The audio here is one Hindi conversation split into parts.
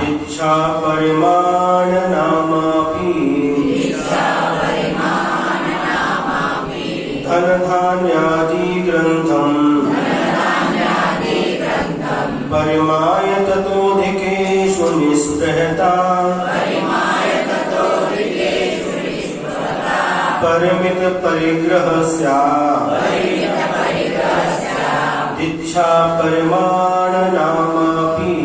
इच्छा परिमाण नामापि धन धान्यादि ग्रंथम परिमाय ततोधिकेषु निस्पृहता परिमित परिग्रह दीक्षा परिमाण नामापि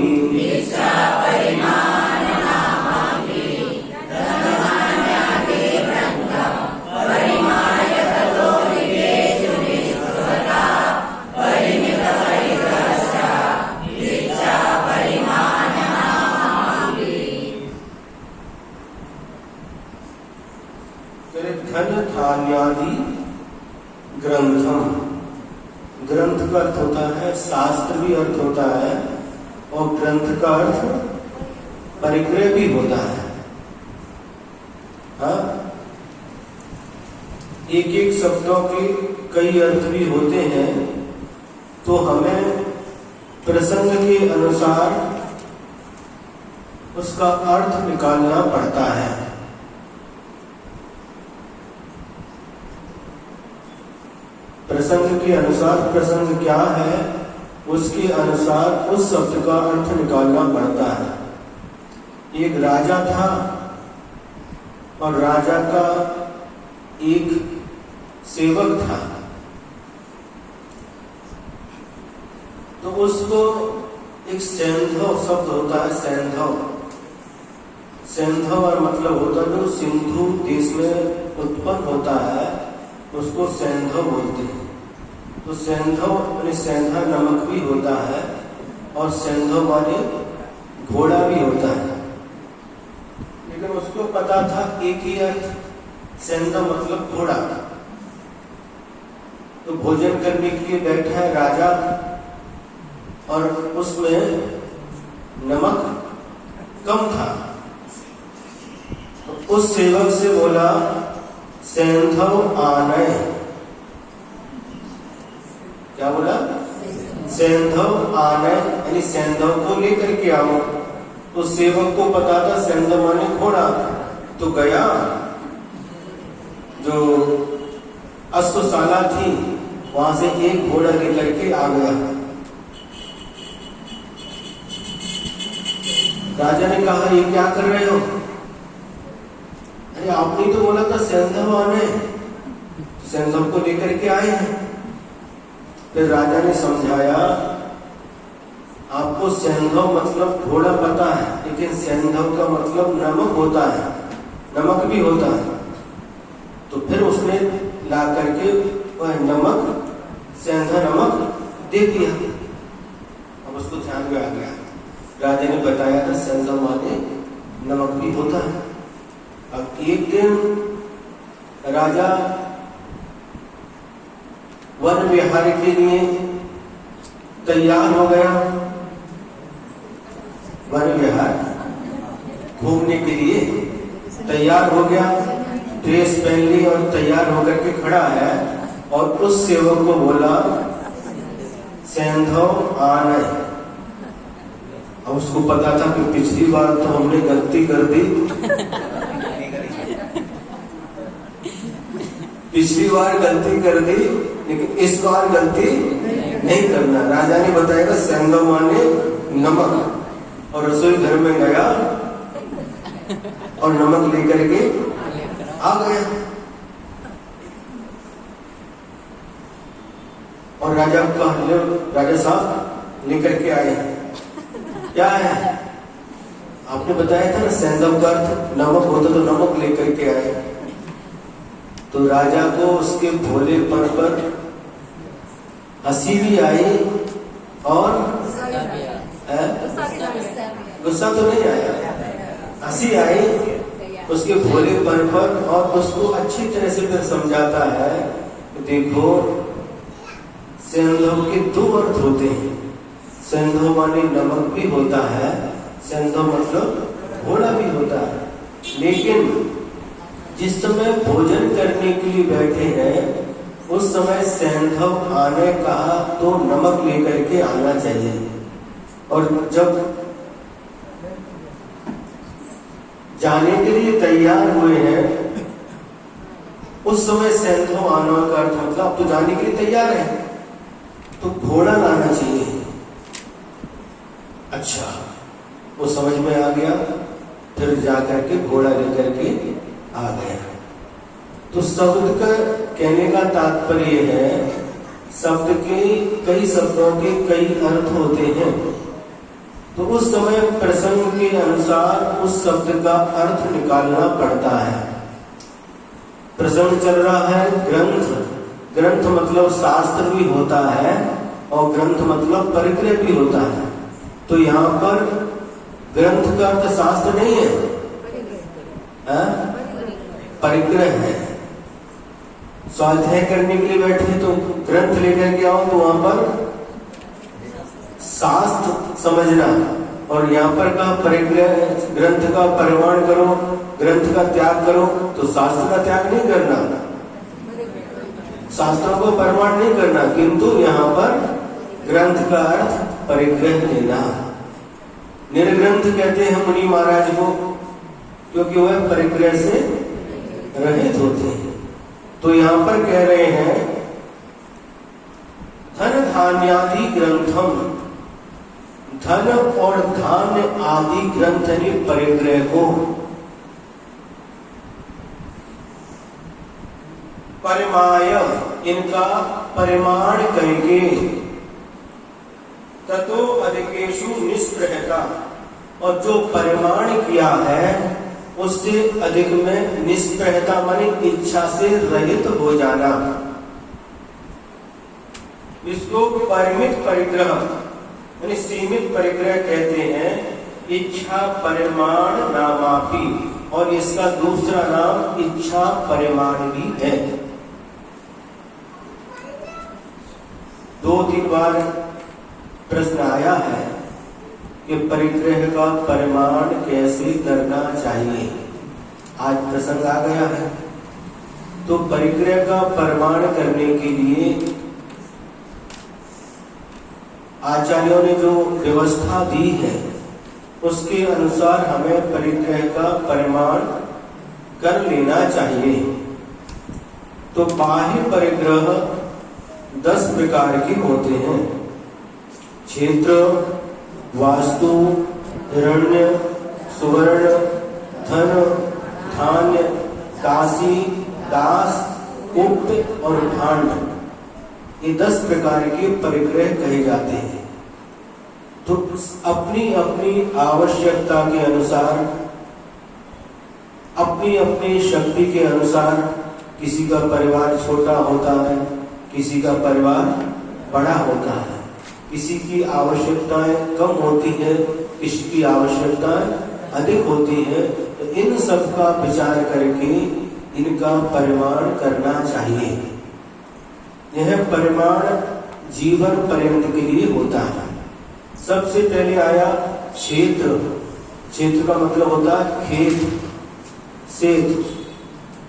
धन धान्यादि ग्रंथम, ग्रंथ का अर्थ होता है शास्त्र भी अर्थ होता है और ग्रंथ का अर्थ परिग्रह भी होता है। हाँ, एक एक शब्दों के कई अर्थ भी होते हैं, तो हमें प्रसंग के अनुसार उसका अर्थ निकालना पड़ता है। प्रसंग के अनुसार प्रसंग क्या है उसके अनुसार उस शब्द का अर्थ निकालना पड़ता है। एक राजा था और राजा का एक सेवक था, तो उसको एक सैंधव शब्द होता है। सैंधव, सैंधव और मतलब होता है जो सिंधु देश में उत्पन्न होता है उसको सैंधव बोलते हैं। तो सैंधव माने सैंधा नमक भी होता है और सैंधव माने घोड़ा भी होता है, लेकिन उसको पता था एक ही अर्थ, सैंधव मतलब घोड़ा। तो भोजन करने के लिए बैठा है राजा और उसमें नमक कम था, तो उस सेवक से बोला सैंधव आनय। क्या बोला? सैंधव आनय, यानी सैंधव को लेकर के आओ। तो सेवक को पता था सैंधव माने घोड़ा, तो गया, जो अश्वशाला थी वहां से एक घोड़ा लेकर के आ गया। राजा ने कहा ये क्या कर रहे हो? अरे आपने तो बोला था सैंधव आने, सैंधव को लेकर के आए हैं। फिर राजा ने समझाया आपको सैंधव मतलब घोड़ा पता है, लेकिन सैंधव का मतलब नमक होता है, नमक भी होता है। तो फिर उसने ला करके वह नमक, सैंधा नमक दे दिया। अब उसको ध्यान में आ गया, राजा ने बताया था सैंधव माने नमक भी होता है। अब एक दिन राजा वन विहार के लिए तैयार हो गया। वन विहार घूमने के लिए तैयार हो गया, ड्रेस पहन ली और तैयार होकर के खड़ा है और उस सेवक को बोला सैंधव आनय। अब उसको पता था कि पिछली बार तो हमने गलती कर दी, पिछली बार गलती कर दी, लेकिन इस बार गलती नहीं करना। राजा ने बताया सैंधव माने नमक, और रसोई घर में गया और नमक लेकर के आ गया। और राजा का राजा साहब लेकर के आए, क्या है? आपने बताया था ना सैंधव का अर्थ नमक होता, तो नमक लेकर के आए। तो राजा को उसके भोलेपन पर हंसी भी आई और गुस्सा तो नहीं आया, हंसी आई उसके भोलेपन पर, और उसको अच्छी तरह से फिर समझाता है देखो सैंधव के दो अर्थ होते हैं। सैंधव माने नमक भी होता है, सैंधव मतलब घोड़ा भी होता है, लेकिन जिस समय भोजन करने के लिए बैठे हैं उस समय सैंधव आने कहा तो नमक लेकर के आना चाहिए, और जब जाने के लिए तैयार हुए हैं उस समय सैंधव आना का अर्थ मतलब अब तो जाने के लिए तैयार है, तो घोड़ा लाना चाहिए। अच्छा, वो समझ में आ गया, फिर जाकर के घोड़ा लेकर के आ गया। तो शब्द का कहने का तात्पर्य है, शब्द के कई शब्दों के कई अर्थ होते हैं, तो उस समय प्रसंग के अनुसार उस शब्द का अर्थ निकालना पड़ता है। प्रसंग चल रहा है ग्रंथ, ग्रंथ मतलब शास्त्र भी होता है और ग्रंथ मतलब परिग्रह भी होता है। तो यहाँ पर ग्रंथ का अर्थ शास्त्र नहीं है, परिग्रह है। स्वाध्याय करने के लिए बैठे तो ग्रंथ लेकर के आओ, तो वहां पर शास्त्र समझना, और यहाँ पर का परिग्रह, ग्रंथ का परिमाण करो, ग्रंथ का त्याग करो, तो शास्त्र का त्याग नहीं करना, शास्त्रों को परिमाण नहीं करना, किंतु यहाँ पर ग्रंथ का अर्थ परिग्रह लेना। निर्ग्रंथ कहते हैं मुनि महाराज को, क्योंकि वह परिग्रह से रहित होते हैं। तो यहाँ पर कह रहे हैं धन धान्यादि ग्रंथम, धन और धान्य आदि ग्रंथ यानी परिग्रह को परिमाय, इनका परिमाण करके, ततो अधिकेषु निष्प्रहता, और जो परिमाण किया है उससे अधिक में निष्प्रहता माने इच्छा से रहित हो जाना। इसको परिमित परिग्रह यानी सीमित परिग्रह कहते हैं, इच्छा परिमाण नामापि, और इसका दूसरा नाम इच्छा परिमाण भी है। 2-3 बार प्रश्न आया है कि परिग्रह का परिमाण कैसे करना चाहिए, आज प्रसंग आ गया है। तो परिग्रह का परिमाण करने के लिए आचार्यों ने जो व्यवस्था दी है उसके अनुसार हमें परिग्रह का परिमाण कर लेना चाहिए। तो बाह्य परिग्रह 10 प्रकार के होते हैं, क्षेत्र, वास्तु, हिरण्य, सुवर्ण, धन, धान्य, दासी, दास, उक्त और भांड, ये 10 प्रकार के परिग्रह कहे जाते हैं। तो अपनी अपनी आवश्यकता के अनुसार, अपनी अपनी शक्ति के अनुसार, किसी का परिवार छोटा होता है, किसी का परिवार बड़ा होता है, किसी की आवश्यकताएं कम होती है, किसी की आवश्यकताएं अधिक होती है। तो इन सब का विचार करके इनका परिमाण करना चाहिए। यह परिमाण जीवन पर्यंत के लिए होता है। सबसे पहले आया क्षेत्र, क्षेत्र का मतलब होता है खेत, सेत।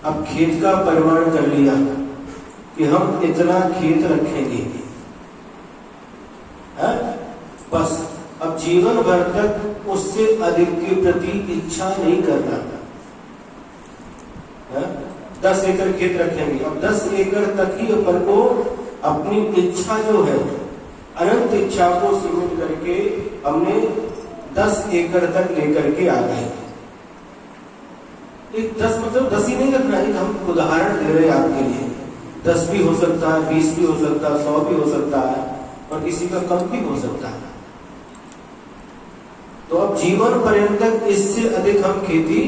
अब खेत का परिमाण कर लिया कि हम इतना खेत रखेंगे, है? बस अब जीवन भर तक उससे अधिक के प्रति इच्छा नहीं करना, है? 10 एकड़ खेत रखेंगे, अब 10 एकड़ तक ही अपन को अपनी इच्छा जो है, अनंत इच्छा को सीमित करके हमने 10 एकड़ तक लेकर के आ गए। 10 मतलब 10 ही नहीं रखना है, हम उदाहरण दे रहे हैं आपके लिए। 10 भी हो सकता है, 20 भी हो सकता है, 100 भी हो सकता है, और किसी का कम भी हो सकता है। तो अब जीवन पर्यंत तक इससे अधिक हम खेती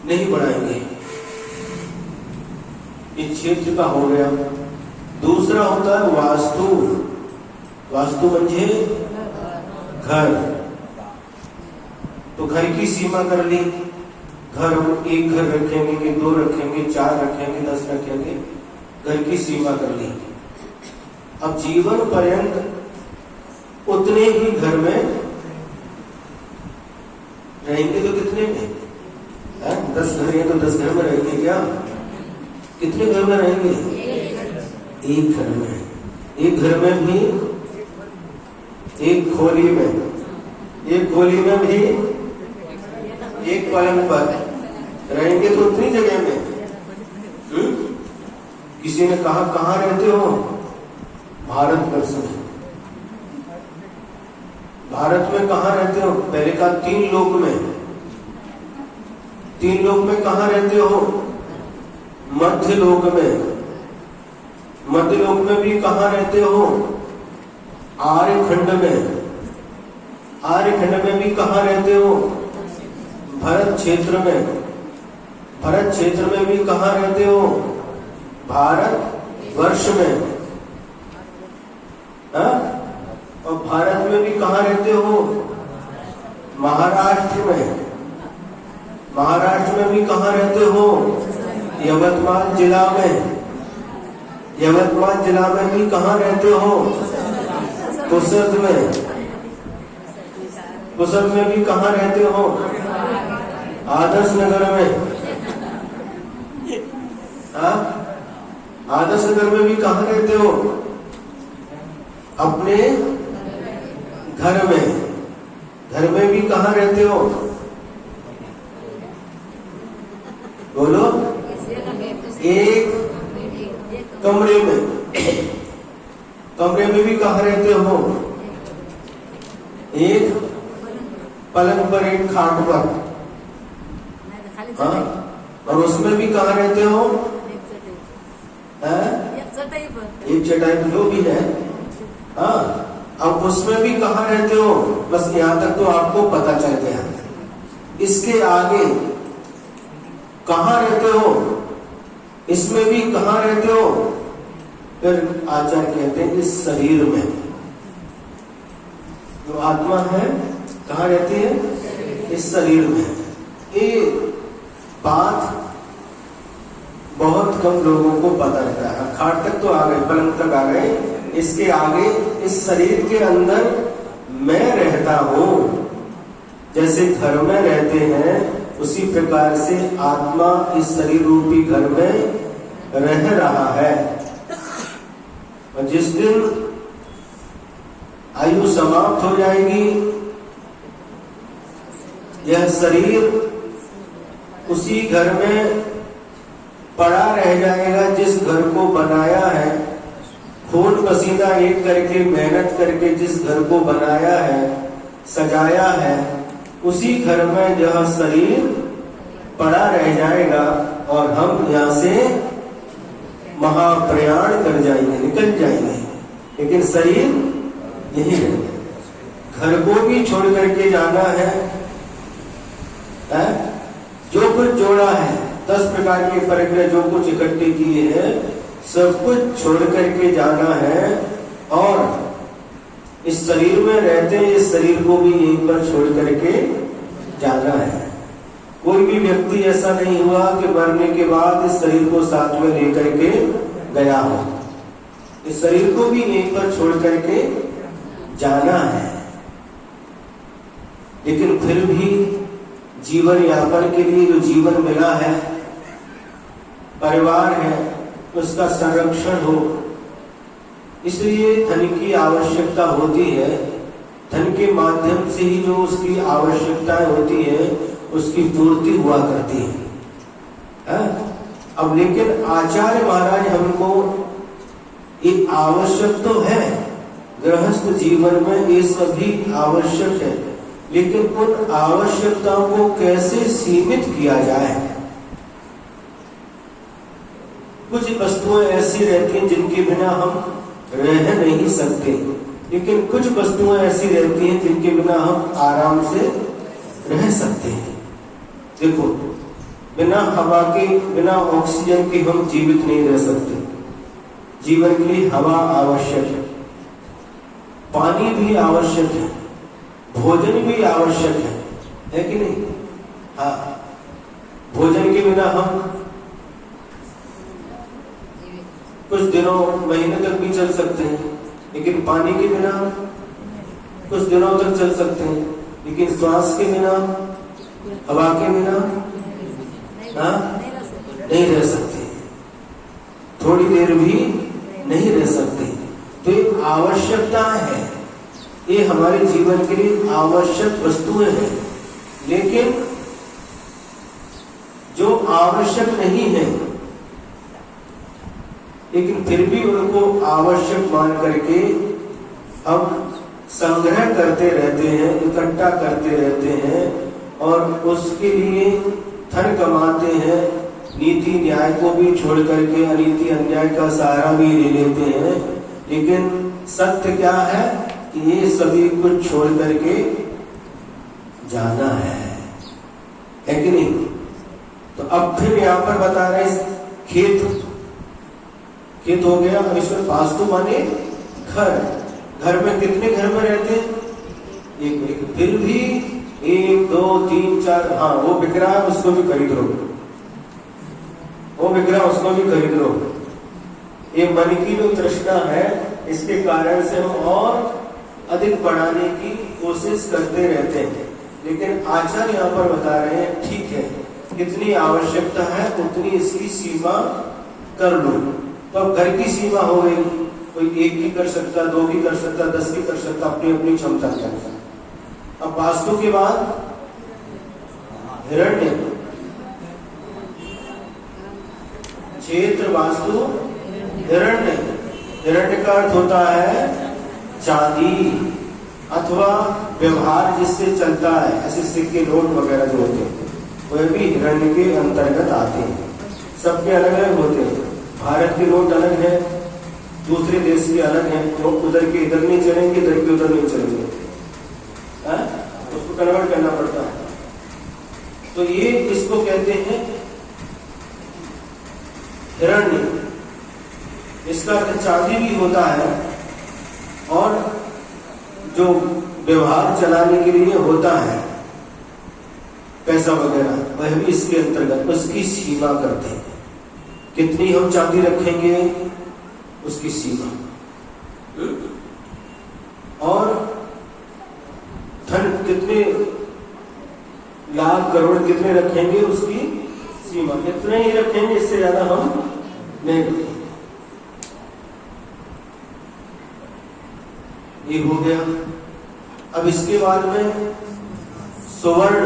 नहीं बढ़ाएंगे। इस क्षेत्र का हो गया। दूसरा होता है वास्तु। वास्तु म्हणजे घर। तो घर की सीमा कर ली, घर हम 1 घर रखेंगे कि 2 रखेंगे, 4 रखेंगे, 10 रखेंगे, घर की सीमा कर ली। अब जीवन पर्यंत उतने ही घर में रहेंगे। तो कितने में? 10 घर है तो 10 घर में रहेंगे क्या? कितने घर में रहेंगे? 1 घर में। 1 घर में भी, 1 खोली में, 1 खोली में भी 1 पलंग पर रहेंगे, तो उतनी जगह में किसी ने कहा कहाँ रहते हो? भारतवर्ष में। भारत में कहाँ रहते हो? पहले कहा 3 लोक में। 3 लोक में कहाँ रहते हो? मध्य लोक में। मध्य लोक में भी कहाँ रहते हो? आर्यखंड में। आर्यखंड में भी कहाँ रहते हो? भरत क्षेत्र में। भरत क्षेत्र में भी कहाँ रहते हो? भारत वर्ष में। और भारत में भी कहाँ रहते हो? महाराष्ट्र में। महाराष्ट्र में भी कहाँ रहते हो? यवतमाल जिला में। यवतमाल जिला में भी कहाँ रहते हो? पुसद में। पुसद में भी कहाँ रहते हो? आदर्श नगर में। आदर्श नगर में भी कहाँ रहते हो? अपने घर में। घर में भी कहाँ रहते हो? बोलो। एक कमरे में। कमरे में भी कहाँ रहते हो? एक पलंग पर, एक खाट पर। हाँ, और उसमें भी कहाँ रहते हो? एक चटाई पर, जो भी है। हाँ, अब उसमें भी कहाँ रहते हो? बस यहाँ तक तो आपको पता चल गया। इसके आगे कहाँ रहते हो? इसमें भी कहाँ रहते हो? फिर आचार्य कहते हैं इस शरीर में। जो आत्मा है कहाँ रहती है? इस शरीर में। ये बात बहुत कम लोगों को पता रहता है। खाट तक तो आ गए, पलंग तक आ गए, इसके आगे इस शरीर के अंदर मैं रहता हूं। जैसे घर में रहते हैं उसी प्रकार से आत्मा इस शरीर रूपी घर में रह रहा है। और जिस दिन आयु समाप्त हो जाएगी, यह शरीर उसी घर में पड़ा रह जाएगा जिस घर को बनाया है। खून पसीना एक करके, मेहनत करके जिस घर को बनाया है, सजाया है, उसी घर में यह शरीर पड़ा रह जाएगा और हम यहाँ से महाप्रयाण कर जाएंगे, निकल जाएंगे। लेकिन शरीर यही रहेगा। घर को भी छोड़ करके जाना है। जो कुछ जोड़ा है, 10 प्रकार के परिग्रह जो कुछ इकट्ठे किए हैं, सब कुछ छोड़ करके जाना है। और इस शरीर में रहते इस शरीर को भी यहीं पर छोड़ करके जाना है। कोई भी व्यक्ति ऐसा नहीं हुआ कि मरने के बाद इस शरीर को साथ में लेकर के गया हो। इस शरीर को भी यहीं पर छोड़ करके जाना है। लेकिन फिर भी जीवन यापन के लिए जो जीवन मिला है, परिवार है, उसका संरक्षण हो, इसलिए धन की आवश्यकता होती है। धन के माध्यम से ही जो उसकी आवश्यकताएं होती है उसकी पूर्ति हुआ करती है। अब लेकिन आचार्य महाराज हमको ये आवश्यक तो है, गृहस्थ जीवन में ये सभी आवश्यक है, लेकिन उन आवश्यकताओं को कैसे सीमित किया जाए। कुछ वस्तुएं ऐसी रहती हैं जिनके बिना हम रह नहीं सकते, लेकिन कुछ वस्तुएं ऐसी रहती हैं जिनके बिना हम आराम से रह सकते हैं। देखो, बिना हवा के, बिना ऑक्सीजन के हम जीवित नहीं रह सकते। जीवन के लिए हवा आवश्यक है, पानी भी आवश्यक है, भोजन भी आवश्यक है कि नहीं? हाँ, भोजन के बिना हम कुछ दिनों, महीने तक भी चल सकते हैं, लेकिन पानी के बिना कुछ दिनों तक चल सकते हैं, लेकिन श्वास के बिना, हवा के बिना नहीं रह सकते, थोड़ी देर भी नहीं रह सकते। तो ये आवश्यकताएं हैं, ये हमारे जीवन के लिए आवश्यक वस्तुएं हैं। लेकिन जो आवश्यक नहीं है लेकिन फिर भी उनको आवश्यक मान करके हम संग्रह करते रहते हैं, इकट्ठा करते रहते हैं और उसके लिए धन कमाते हैं। नीति न्याय को भी छोड़ करके अनीति अन्याय का सहारा भी ले लेते हैं। लेकिन सत्य क्या है कि ये सभी कुछ छोड़ करके जाना है कि नहीं? तो अब फिर यहाँ पर बता रहे खेत हो गया। अब इसमें वास्तु माने घर में कितने घर में रहते हैं? एक। फिर भी 1 2 3 4, हाँ वो बिक रहा है उसको भी खरीद लो, वो बिक रहा है उसको भी खरीद लो। ये मन की जो तृष्णा है, इसके कारण से हम और अधिक बढ़ाने की कोशिश करते रहते हैं। लेकिन आचार्य यहाँ पर बता रहे हैं ठीक है, कितनी आवश्यकता है उतनी इसकी सीमा कर लो। तो अब घर की सीमा हो गई, कोई 1 भी कर सकता, 2 भी कर सकता, 10 भी कर सकता, अपनी अपनी क्षमता के अनुसार। अब वास्तु के बाद हिरण्य, क्षेत्र वास्तु हिरण्य। हिरण्य का अर्थ होता है चांदी अथवा व्यवहार जिससे चलता है, ऐसे सिक्के नोट वगैरह जो होते हैं वह भी हिरण्य के अंतर्गत आते हैं। सबके अलग अलग होते हैं। भारत के नोट अलग है, दूसरे देश के अलग हैं। तो उधर के इधर नहीं चलेंगे, इधर के उधर नहीं चलेंगे, उसको कन्वर्ट करना पड़ता है। तो ये इसको कहते हैं हिरण्य। इसका अर्थ चांदी भी होता है और जो व्यवहार चलाने के लिए होता है पैसा वगैरह, वह भी इसके अंतर्गत। उसकी सीमा करते हैं, कितनी हम चांदी रखेंगे उसकी सीमा, और धन कितने लाख करोड़ कितने रखेंगे उसकी सीमा। इतने ही रखेंगे, इससे ज्यादा हम नहीं रखेंगे। ये हो गया। अब इसके बाद में सुवर्ण।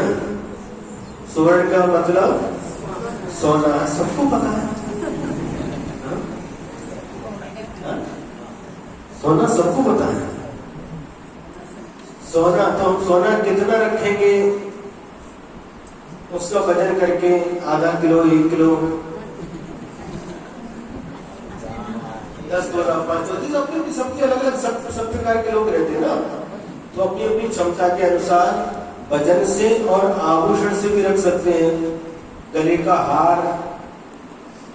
सुवर्ण का मतलब सोना, सबको पता है। सोना सबको पता है। सोना, तो हम सोना कितना रखेंगे उसका वजन करके, आधा किलो, 1 किलो, 10 तोला, 5 तोला, अपनी सबके अलग अलग सब प्रकार के लोग रहते हैं ना। तो अपनी अपनी क्षमता के अनुसार वजन से और आभूषण से भी रख सकते हैं। गले का हार,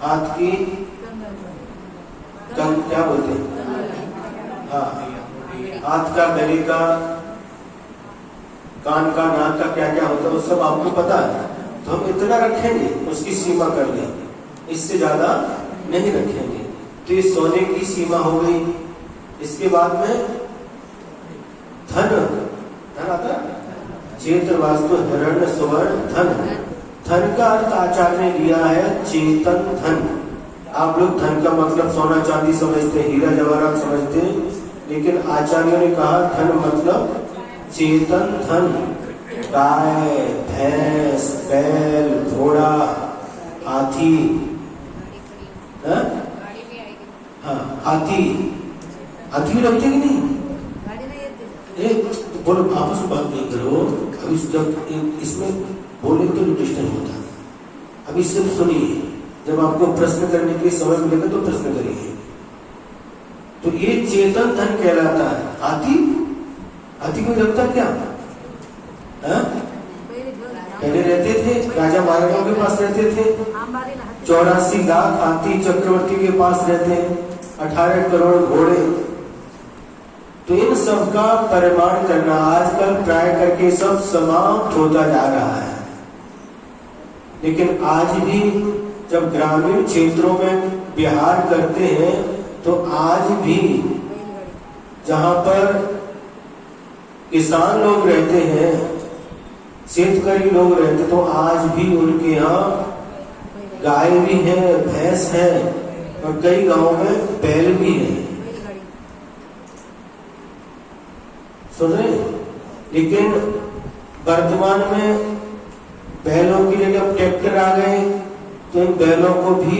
हाथ की क्या बोलते हैं, हाँ, हाथ का, गले का, कान का, नाक का क्या क्या होता है वो सब आपको पता है। तो हम इतना रखेंगे, उसकी सीमा कर लेंगे, इससे ज्यादा नहीं रखेंगे। तो ये सोने की सीमा हो गई। इसके बाद में धन आता है, क्षेत्र वास्तु हिरण्य सुवर्ण धन। धन का अर्थ आचार्य ने लिया है चेतन धन। आप लोग धन का मतलब सोना चांदी समझते हैं, हीरा जवाहरात समझते हैं, लेकिन आचार्य ने कहा धन मतलब चेतन धन। गाय, भैंस, बैल, घोड़ा, हाथी, हाथी रखते कि नहीं? बोलो, आपस में बात नहीं करो। अभी जब इसमें बोले तो डिस्टर्ब होता है। अभी इससे सुनिए, जब आपको प्रश्न करने के लिए समय मिलेगा तो प्रश्न करिए। तो ये चेतन धन कहलाता है। हाथी कोई रखता क्या? पहले रहते थे, राजा महाराजाओं के पास रहते थे। 84 लाख हाथी चक्रवर्ती के पास रहते हैं, 18 करोड़ घोड़े। तो इन सब का परिमाण करना आजकल प्राय करके सब समाप्त होता जा रहा है। लेकिन आज भी जब ग्रामीण क्षेत्रों में विहार करते हैं तो आज भी जहां पर किसान लोग रहते हैं, शेतकरी लोग रहते, तो आज भी उनके यहाँ गाय भी है, भैंस है और कई गांवों में बैल भी है। सुन रहे? लेकिन वर्तमान में बैलों की जगह ट्रैक्टर आ गए, तो इन बैलों को भी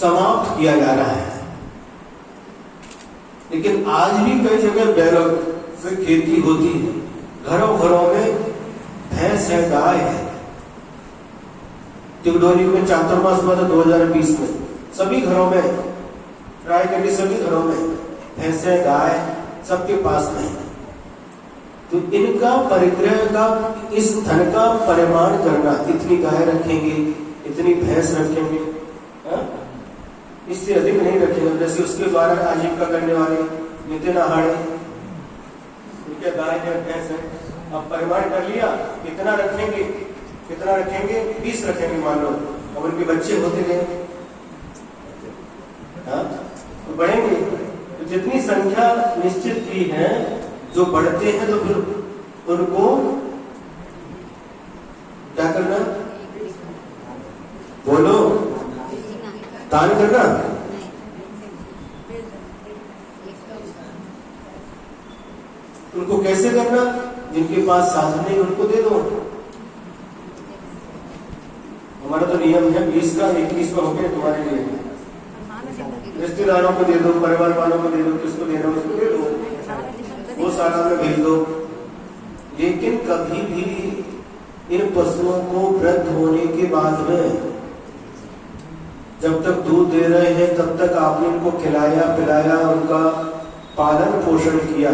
समाप्त किया जा रहा है। लेकिन आज भी कई जगह बैलों से खेती होती है, घरों घरों में भैंस है, गाय है। टिगडोरी में चातुर्मास हुआ था 2020 में, सभी घरों में ट्राई करके सभी घरों में भैंस है, गाय सबके पास में है। तो इनका परिग्रह का, इस धन का परिमाण करना, इतनी गाय रखेंगे, इतनी भैंस रखेंगे, इससे अधिक नहीं रखेंगे। जैसे उसके द्वारा आजीविका करने वाले नितिन आहाड़े, उनके गाय है, भैंस है, अब परिमाण कर लिया, कितना रखेंगे, कितना रखेंगे, 20 रखेंगे मान लो, अब उनके बच्चे होते गए, तो बढ़ेंगे। तो जितनी संख्या निश्चित की है, जो बढ़ते हैं, तो फिर उनको क्या करना, बोलो, दान करना। उनको कैसे करना, जिनके पास साधन नहीं उनको दे दो। हमारा तो नियम है 20 का 21 में हो गया, तुम्हारे लिए रिश्तेदारों को दे दो, परिवार वालों को दे दो, किसको देना उसको दे दो, वो सारा में भेज दो। लेकिन कभी भी इन पशुओं को वृद्ध होने के बाद में, जब तक दूध दे रहे हैं तब तक आपने इनको खिलाया पिलाया, उनका पालन पोषण किया।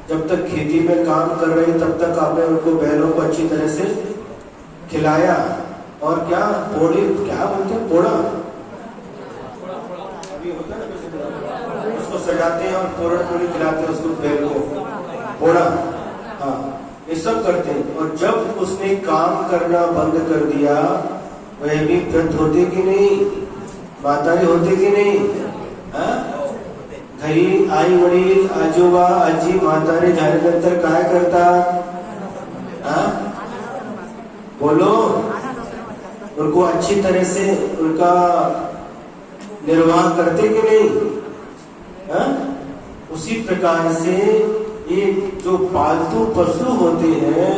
जब तक खेती में काम कर रहे हैं तब तक आपने उनको बैलों को अच्छी तरह से खिलाया, और क्या पोड़ी, क्या बोलते हैं, पोड़ा अभी होता है ना, उसको सजाते हैं और पोड़ी खिलाते हैं उसको, बैल को पोड़ा, हाँ, ये सब करते हैं। और जब उसने काम करना बंद कर दिया, वह भी वृद्ध होते कि नहीं, मातारी होते कि नहीं, घरी आई वडील आजोबा आजी म्हातारे झाल्यानंतर काय करता, बोलो, उनको अच्छी तरह से उनका निर्वाह करते कि नहीं, उसी प्रकार से ये जो पालतू पशु होते हैं,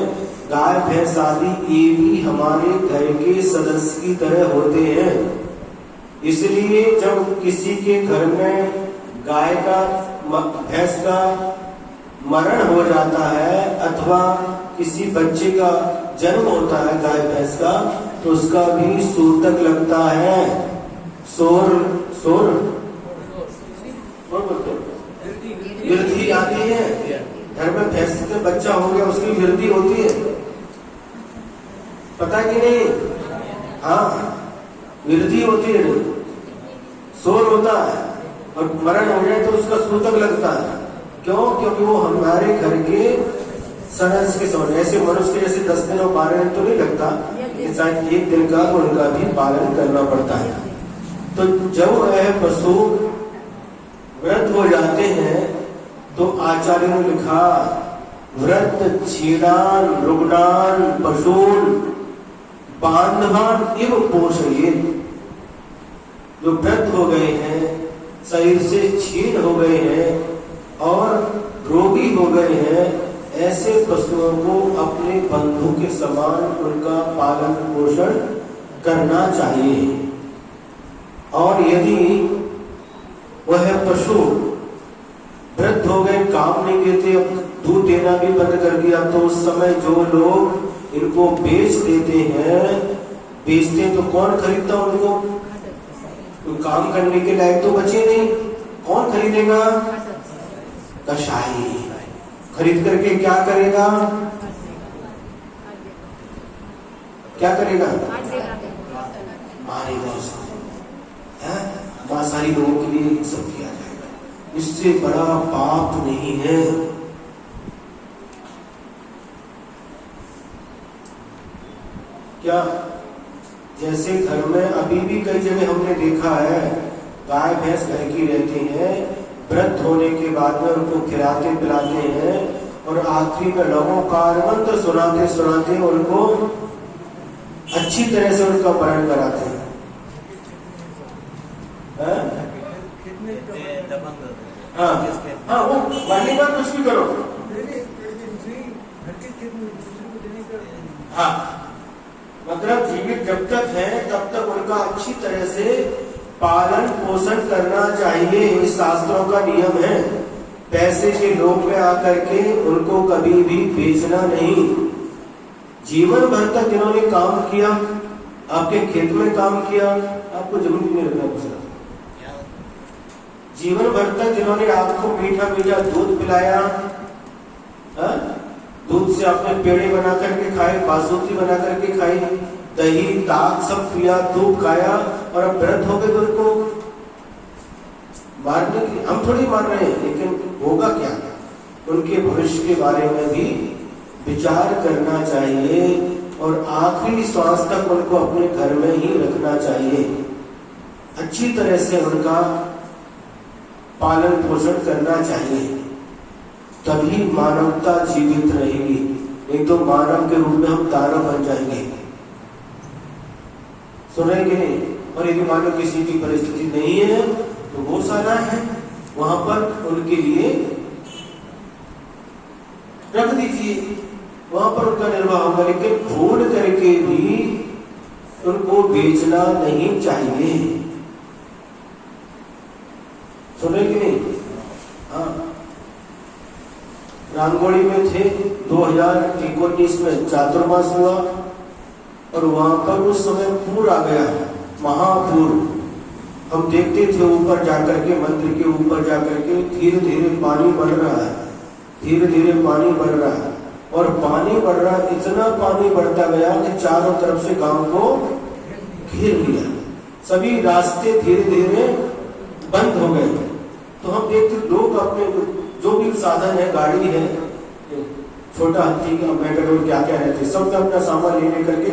गाय भैंस आदि, ये भी हमारे घर के सदस्य की तरह होते हैं। इसलिए जब किसी के घर में गाय का, भैंस का मरण हो जाता है, अथवा किसी बच्चे का जन्म होता है गाय भैंस का, तो उसका भी सूतक लगता है, सोर वृद्धि आती है। घर में भैंस का बच्चा हो गया, उसकी वृद्धि होती है, पता कि नहीं, हाँ, वृद्धि होती है, सोर होता है, और मरण हो जाए तो उसका सूतक लगता है। क्यों? क्योंकि वो हमारे घर के सदस्य के समान, ऐसे मनुष्य के जैसे 10 दिन और 12 दिन तो नहीं लगता, शायद 1 दिन का उनका भी पालन करना पड़ता है। तो जब वह पशु वृद्ध हो जाते हैं, तो आचार्य ने लिखा, वृद्ध क्षीणान रुग्णान पशून बांधवान इव पोषयेत्। जो वृद्ध हो गए हैं, शरीर से क्षीण हो गए हैं और रोगी हो गए हैं, ऐसे पशुओं को अपने बंधु के समान उनका पालन पोषण करना चाहिए। और यदि वह पशु वृद्ध हो गए, काम नहीं देते, अब दूध देना भी बंद कर दिया, तो उस समय जो लोग इनको बेच देते हैं, बेचते हैं, तो कौन खरीदता उनको? तो काम करने के लायक तो बचे नहीं, कौन खरीदेगा? कसाई खरीद करके क्या करेगा? क्या करेगा? मारेगा उसको, मांसाहारी लोगों के लिए सब किया जाएगा। इससे बड़ा पाप नहीं है। क्या? जैसे घर में अभी भी कई जगह हमने देखा है, गाय भैंस घर की रहती हैं, वृद्ध होने के बाद में उनको खिलाते पिलाते हैं, और आखिरी में नमोकार मंत्र सुनाते सुनाते उनको अच्छी तरह से उनका मरण कराते हैं। हाँ, वो वाली बात कुछ भी करो, हाँ, मतलब जीवित जब तक है तब तक उनका अच्छी तरह से पालन पोषण करना चाहिए, इस शास्त्रों का नियम है। पैसे के लोभ में आकर के उनको कभी भी बेचना नहीं। जीवन भर तक जिन्होंने काम किया, आपके खेत में काम किया, आपको जमीन नहीं रखना पड़ेगा। जीवन भर तक जिन्होंने आपको मीठा मीठा दूध पिलाया, दूध से आपने पेड़े बना करके खाए, बासुंदी बना करके खाई, दही दाग सब पिया, दूध खाया, और अब व्रत हो गए तो उनको मारने की, हम थोड़ी मार रहे हैं, लेकिन होगा क्या? उनके भविष्य के बारे में भी विचार करना चाहिए और आखिरी श्वास तक उनको अपने घर में ही रखना चाहिए। अच्छी तरह से उनका पालन पोषण करना चाहिए, तभी मानवता जीवित रहेगी। नहीं तो मानव के रूप में हम दानव बन जाएंगे। सुन रहे कि नहीं? और यदि मान लो किसी की परिस्थिति नहीं है तो वो सारा है, वहां पर उनके लिए रख दीजिए, वहां पर उनका निर्वाह होगा, लेकिन भूल करके भी उनको बेचना नहीं चाहिए। सुने कि नहीं? हाँ, रामगोड़ी में थे 2019 में चातुर्मास हुआ और वहां पर उस समय पूर आ गया, महापूर। हम देखते थे ऊपर जाकर के, मंदिर के ऊपर जाकर के धीरे धीरे पानी बढ़ रहा है, धीरे धीरे पानी बढ़ रहा है, और पानी बढ़ रहा, इतना पानी बढ़ता गया कि चारों तरफ से गांव को घेर लिया। सभी रास्ते धीरे धीरे बंद हो गए। तो हम देखते लोग अपने जो भी साधन है, गाड़ी है, छोटा हाथी का मेटाडोर क्या क्या रहते, सब अपना सामान लेने करके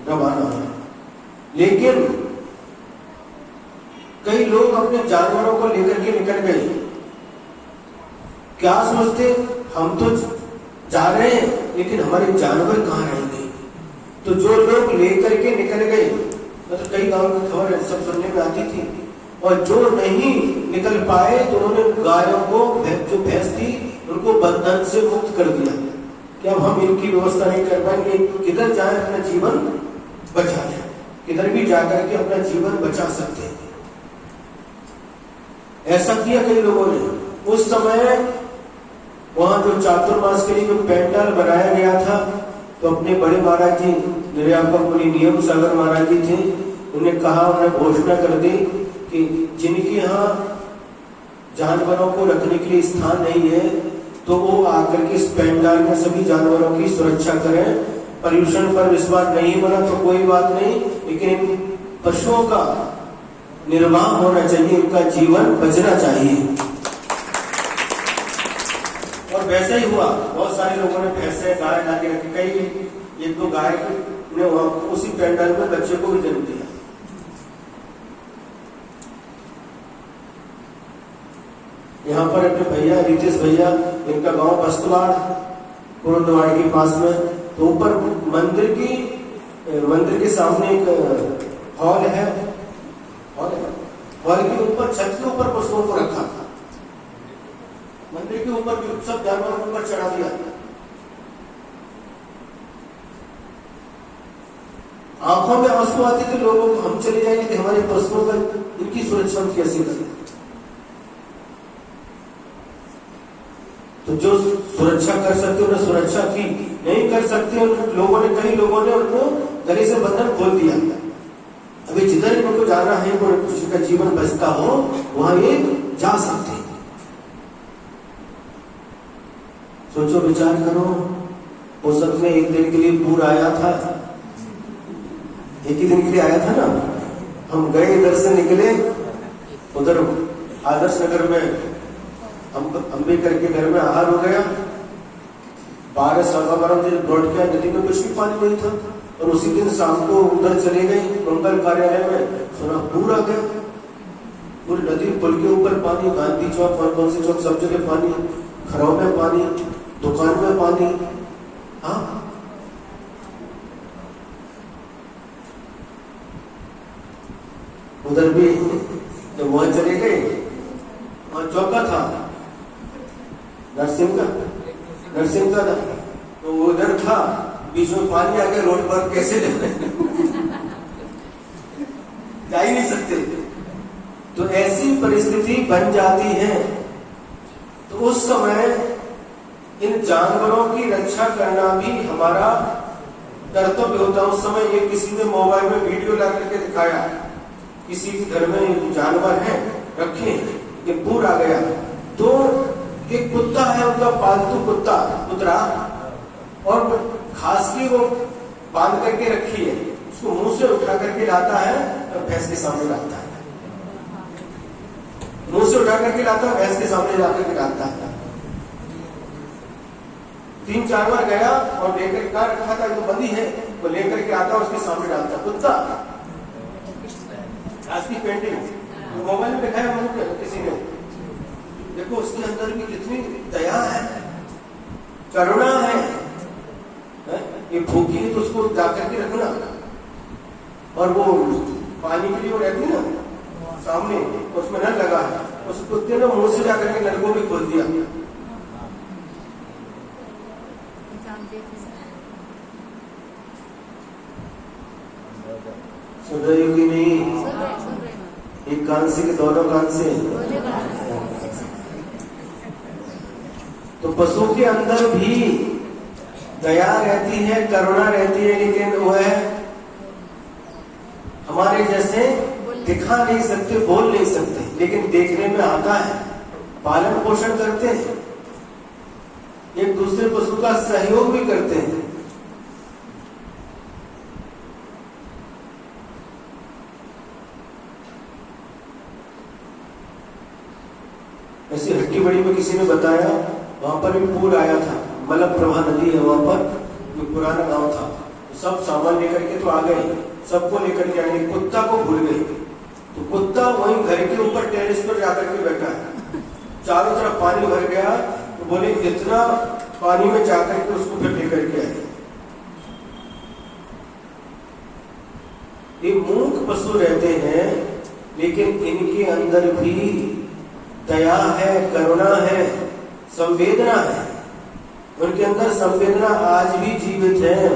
रवाना है। लेकिन कई लोग अपने जानवरों को लेकर के निकल गए। क्या सोचते, हम तो जा रहे हैं लेकिन हमारे जानवर कहाँ रहेंगे? तो जो लोग लेकर के निकल गए, मतलब कई गांव की खबर सब सुनने में आती थी, और जो नहीं निकल पाए तो उन्होंने गायों को, जो भैंस थी, उनको बंधन से मुक्त कर दिया कि अब हम इनकी व्यवस्था नहीं कर पाएंगे, किधर जाए अपना जीवन बचा लें, किधर भी जाकर के अपना जीवन बचा सकते हैं। ऐसा किया कई लोगों ने। उस समय वहां जो चातुर्मास के लिए जो पेंडाल बनाया गया था, तो अपने बड़े महाराज जी, निर्यापक मुनि नियम सागर महाराज जी थे, उन्होंने कहा, उन्होंने घोषणा कर दी कि जिनके यहाँ जानवरों को रखने के लिए स्थान नहीं है तो वो आकर के इस पेंडाल में सभी जानवरों की सुरक्षा करें। पर्यूषण पर विश्वास नहीं बना तो कोई बात नहीं, लेकिन पशुओं का निर्वाह होना चाहिए, उनका जीवन बचना चाहिए। और वैसा ही हुआ, बहुत सारे लोगों ने भैंसे गाय ला के रखी, कई एक दो गाय ने उसी पेंडाल में बच्चे को भी जन्म दिया। यहाँ पर अपने भैया रितेश भैया, इनका गांव बस्तवाड़ कुरुंदवाड़ के पास में, तो ऊपर मंदिर के सामने एक हॉल है, हॉल के ऊपर छत के ऊपर पशुओं को रखा था। मंदिर के ऊपर भी सब जानवरों के ऊपर चढ़ा दिया। आंखों में आंसू आते थे लोगों को, हम चले जाएंगे तो हमारे पशुओं का, इनकी सुरक्षा कैसे करें? तो जो सुरक्षा कर सकते उन्हें सुरक्षा की, नहीं कर सकते उन लोगों ने, कई लोगों ने उनको गले से बंधन खोल दिया। अभी जिधर इनको जाना है, किसी का जीवन बचता हो, वहां ये जा सकते हैं। सोचो, विचार करो, उस वक्त में एक दिन के लिए पूर आया था, एक ही दिन के लिए आया था ना। हम गए, इधर से निकले, उधर आदर्श नगर में अंबेडकर के घर में आहार हो गया। 12-12 बजे लौट के नदी में कुछ भी पानी नहीं था, और उसी दिन शाम को उधर चले गए मंगल कार्यालय में, सुना पूरा गया, पूरी नदी, पुल के ऊपर पानी, गांधी चौक, कौन से चौक, सब जगह पानी, खराव में पानी, दुकान में पानी। हाँ, उधर भी जब वहां चले गए, वहां चौका था नरसिंह का था, तो उधर था, बीच में पानी आ गया, रोड पर कैसे जा ही नहीं सकते। परिस्थिति बन जाती है तो उस समय इन जानवरों की रक्षा करना भी हमारा कर्तव्य होता है। उस समय ये किसी ने मोबाइल में वीडियो ला करके दिखाया, किसी के घर में जानवर है रखे, ये पूर आ गया तो एक कुत्ता है उनका पालतू कुतरा, और घास की वो बांध करके रखी है, उसको मुंह से उठा करके लाता है और भैंस के सामने लाता है, मुंह से उठा करके लाता है, भैंस के सामने जाकर के लाता है। 3-4 बार गया और लेकर कहा रखा था तो बंदी है, वो लेकर के आता उसके सामने डालता। कुत्ता आज की पेंटिंग मोबाइल में दिखाया किसी ने, देखो उसके अंदर भी कितनी दया है, करुणा है। ये भूखी है तो उसको जाकर के रखना, और वो पानी के लिए वो रहती है ना सामने, उसमें नल लगा है, उस कुत्ते ने मुंह से जाकर के नल को भी खोल दिया। सुन रही हो कि नहीं? एक कान से कि दोनों कान से? तो पशु के अंदर भी दया रहती है, करुणा रहती है, लेकिन वह हमारे जैसे दिखा नहीं सकते, बोल नहीं सकते, लेकिन देखने में आता है, पालन पोषण करते हैं, एक दूसरे पशु का सहयोग भी करते हैं। ऐसी हट्टी बड़ी में किसी ने बताया, वहां पर भी पूर आया था, मलप्रभा नदी है वहां पर, जो पुराना गांव था, सब सामान लेकर के तो आ गए, सबको लेकर के आए, कुत्ता को भूल गए। तो कुत्ता वहीं घर के ऊपर टेरेस पर जाकर के बैठा है, चारों तरफ पानी भर गया, तो बोले इतना पानी में जाकर के उसको फिर लेकर के आए। ये मूक पशु रहते हैं, लेकिन इनके अंदर भी दया है, करुणा है, संवेदना है। उनके अंदर संवेदना आज भी जीवित है,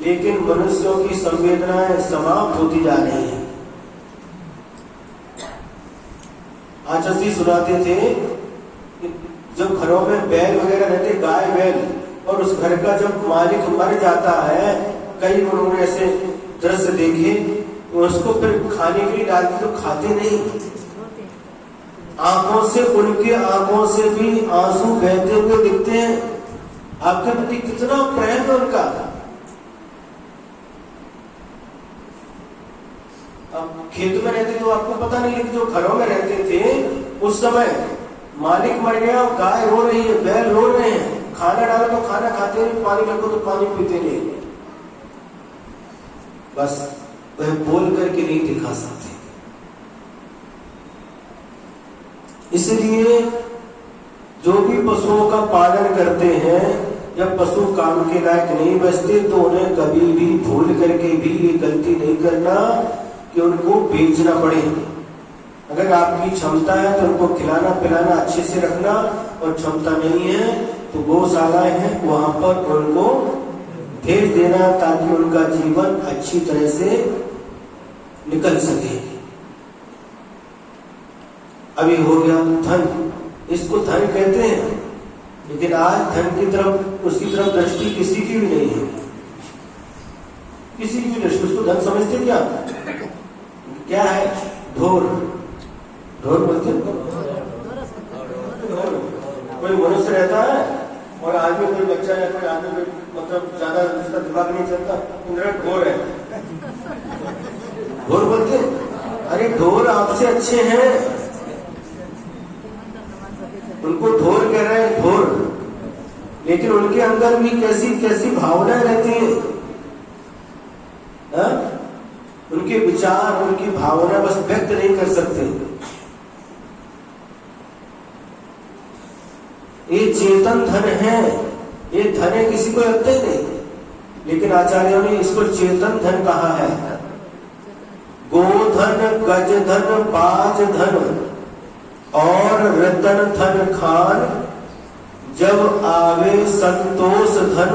लेकिन मनुष्यों की संवेदनाएं समाप्त होती जा रही हैं। आचार्य जी सुनाते थे कि जब घरों में बैल वगैरह रहते, गाय बैल, और उस घर का जब मालिक मर जाता है, कई उन्होंने ऐसे दृश्य देखे, तो उसको फिर खाने के लिए डालते तो खाते नहीं, आंखों से, उनके आंखों से भी आंसू बहते हुए दिखते हैं। आपके प्रति कितना प्रेम है उनका। अब खेत में रहते तो आपको पता नहीं, लेकिन जो घरों में रहते थे उस समय मालिक मर गया, गाय रो रही है, बैल रो रहे हैं, खाना डालो तो खाना खाते नहीं, पानी रखो तो पानी पीते नहीं। बस वह बोल करके नहीं दिखा सकते। इसलिए जो भी पशुओं का पालन करते हैं, जब पशु काम के लायक नहीं बचते तो उन्हें कभी भी भूल करके भी ये गलती नहीं करना कि उनको बेचना पड़े। अगर आपकी क्षमता है तो उनको खिलाना पिलाना अच्छे से रखना, और क्षमता नहीं है तो गौशालाएं हैं वहां पर उनको भेज देना, ताकि उनका जीवन अच्छी तरह से निकल सके। अभी हो गया धन, इसको धन कहते हैं, लेकिन आज धन की तरफ, उसकी तरफ दृष्टि किसी की भी नहीं है, किसी की भी दृष्टि। उसको धन समझते क्या है? ढोर, ढोर बोलते हैं। कोई मनुष्य रहता है और आदमी, कोई बच्चा या कोई आदमी, मतलब ज्यादा उसका दिमाग नहीं चलता, इंद्र ढोर है, ढोर बोलते। अरे ढोर आपसे अच्छे हैं, उनको ढोर कह रहे हैं, ढोर, लेकिन उनके अंदर भी कैसी कैसी भावनाएं रहती है। उनके विचार, उनकी भावना बस व्यक्त नहीं कर सकते। ये चेतन धन है, ये धन है, किसी को लगता ही नहीं, लेकिन आचार्यों ने इसको चेतन धन कहा है। गोधन, गज धन, बाज धन और रतन धन खान, जब आवे संतोष धन,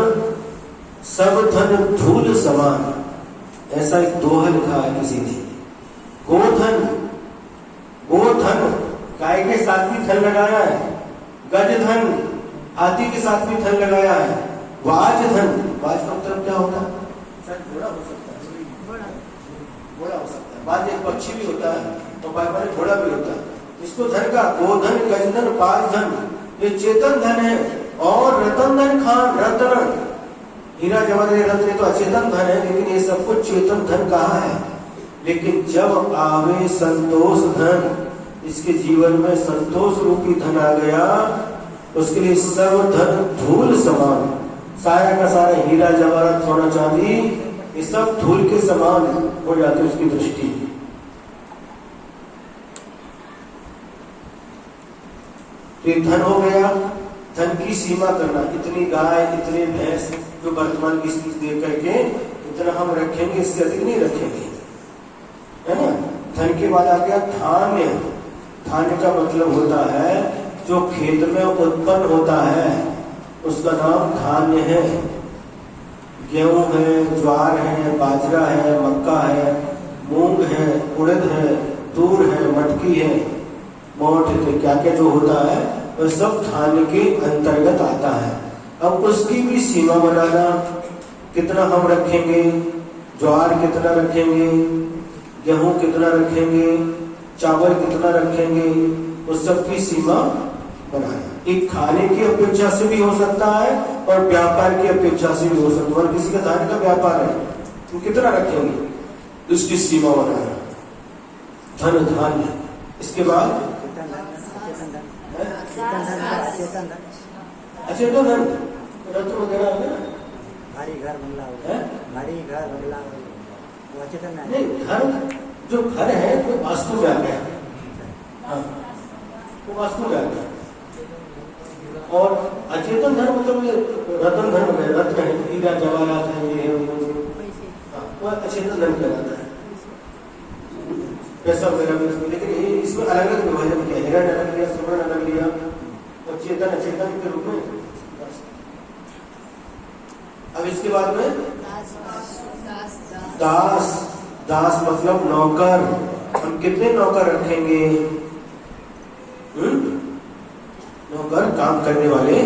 सब धन धूल समान। ऐसा एक दोहा लिखा है किसी ने। गोधन, गोधन गाय के साथ भी धन लगाया है, गज धन, हाथी के साथ भी धन लगाया है, वाज धन, वाज का मतलब क्या होता है? शायद घोड़ा हो सकता है, घोड़ा हो सकता है, वाज एक पक्षी भी होता है तो बाय घोड़ा भी होता है। इसको धन का गोधन, गजधन, पाज धन, ये चेतन धन है। और रतन धन खान, रत्न, हीरा जवाहर रत्न तो अचेतन धन है, लेकिन ये सब कुछ चेतन धन कहा है। लेकिन जब आवे संतोष धन, इसके जीवन में संतोष रूपी धन आ गया, उसके लिए सर्व धन धूल समान, सारा का सारा हीरा जवाहरात सोना चांदी ये सब धूल के समान हो जाते उसकी दृष्टि। तो धन हो गया, धन की सीमा करना, इतनी गाय, इतने भैंस जो वर्तमान की स्थिति देख करके इतना हम रखेंगे, इससे अधिक नहीं रखेंगे, है ना। धन के बाद आ गया धान्य। धान्य का मतलब होता है जो खेत में उत्पन्न होता है, उसका नाम धान्य है। गेहूं है, ज्वार है, बाजरा है, मक्का है, मूंग है, उड़द है, तूर है, मटकी है, मोठ है, क्या क्या जो होता है वह सब धान्य के अंतर्गत आता है। अब उसकी भी सीमा बनाना, कितना हम रखेंगे, ज्वार कितना रखेंगे, गेहूं कितना रखेंगे, चावल कितना रखेंगे, उस सब की सीमा बनाना। एक खाने की अपेक्षा से भी हो सकता है और व्यापार की अपेक्षा से भी हो सकता है। और किसी का धान्य का व्यापार है तो कितना रखेंगे, उसकी सीमा बनाना, धन धान्य। इसके बाद अचेतन धन, रत्न वगैरह है ना, भारी घर बंगला होगा, भारी घर बंगला वो अचेतन नहीं, घर जो घर है वो वास्तु में आ गया, हाँ वो वास्तु में आ गया। और अचेतन धन मतलब ये रतन धन वगैरह, रत्न है, हीरा जवाहरात है, ये है वो अचेतन धन कहलाता है। पैसा वगैरह भी उसमें, लेकिन ये इसमें अलग अलग विभाजन किया, हिरण अलग लिया, सुवर्ण अलग लिया, और चेतन अचेतन के रूप में। अब इसके बाद में दास। दास मतलब नौकर। हम कितने नौकर रखेंगे? नौकर काम करने वाले,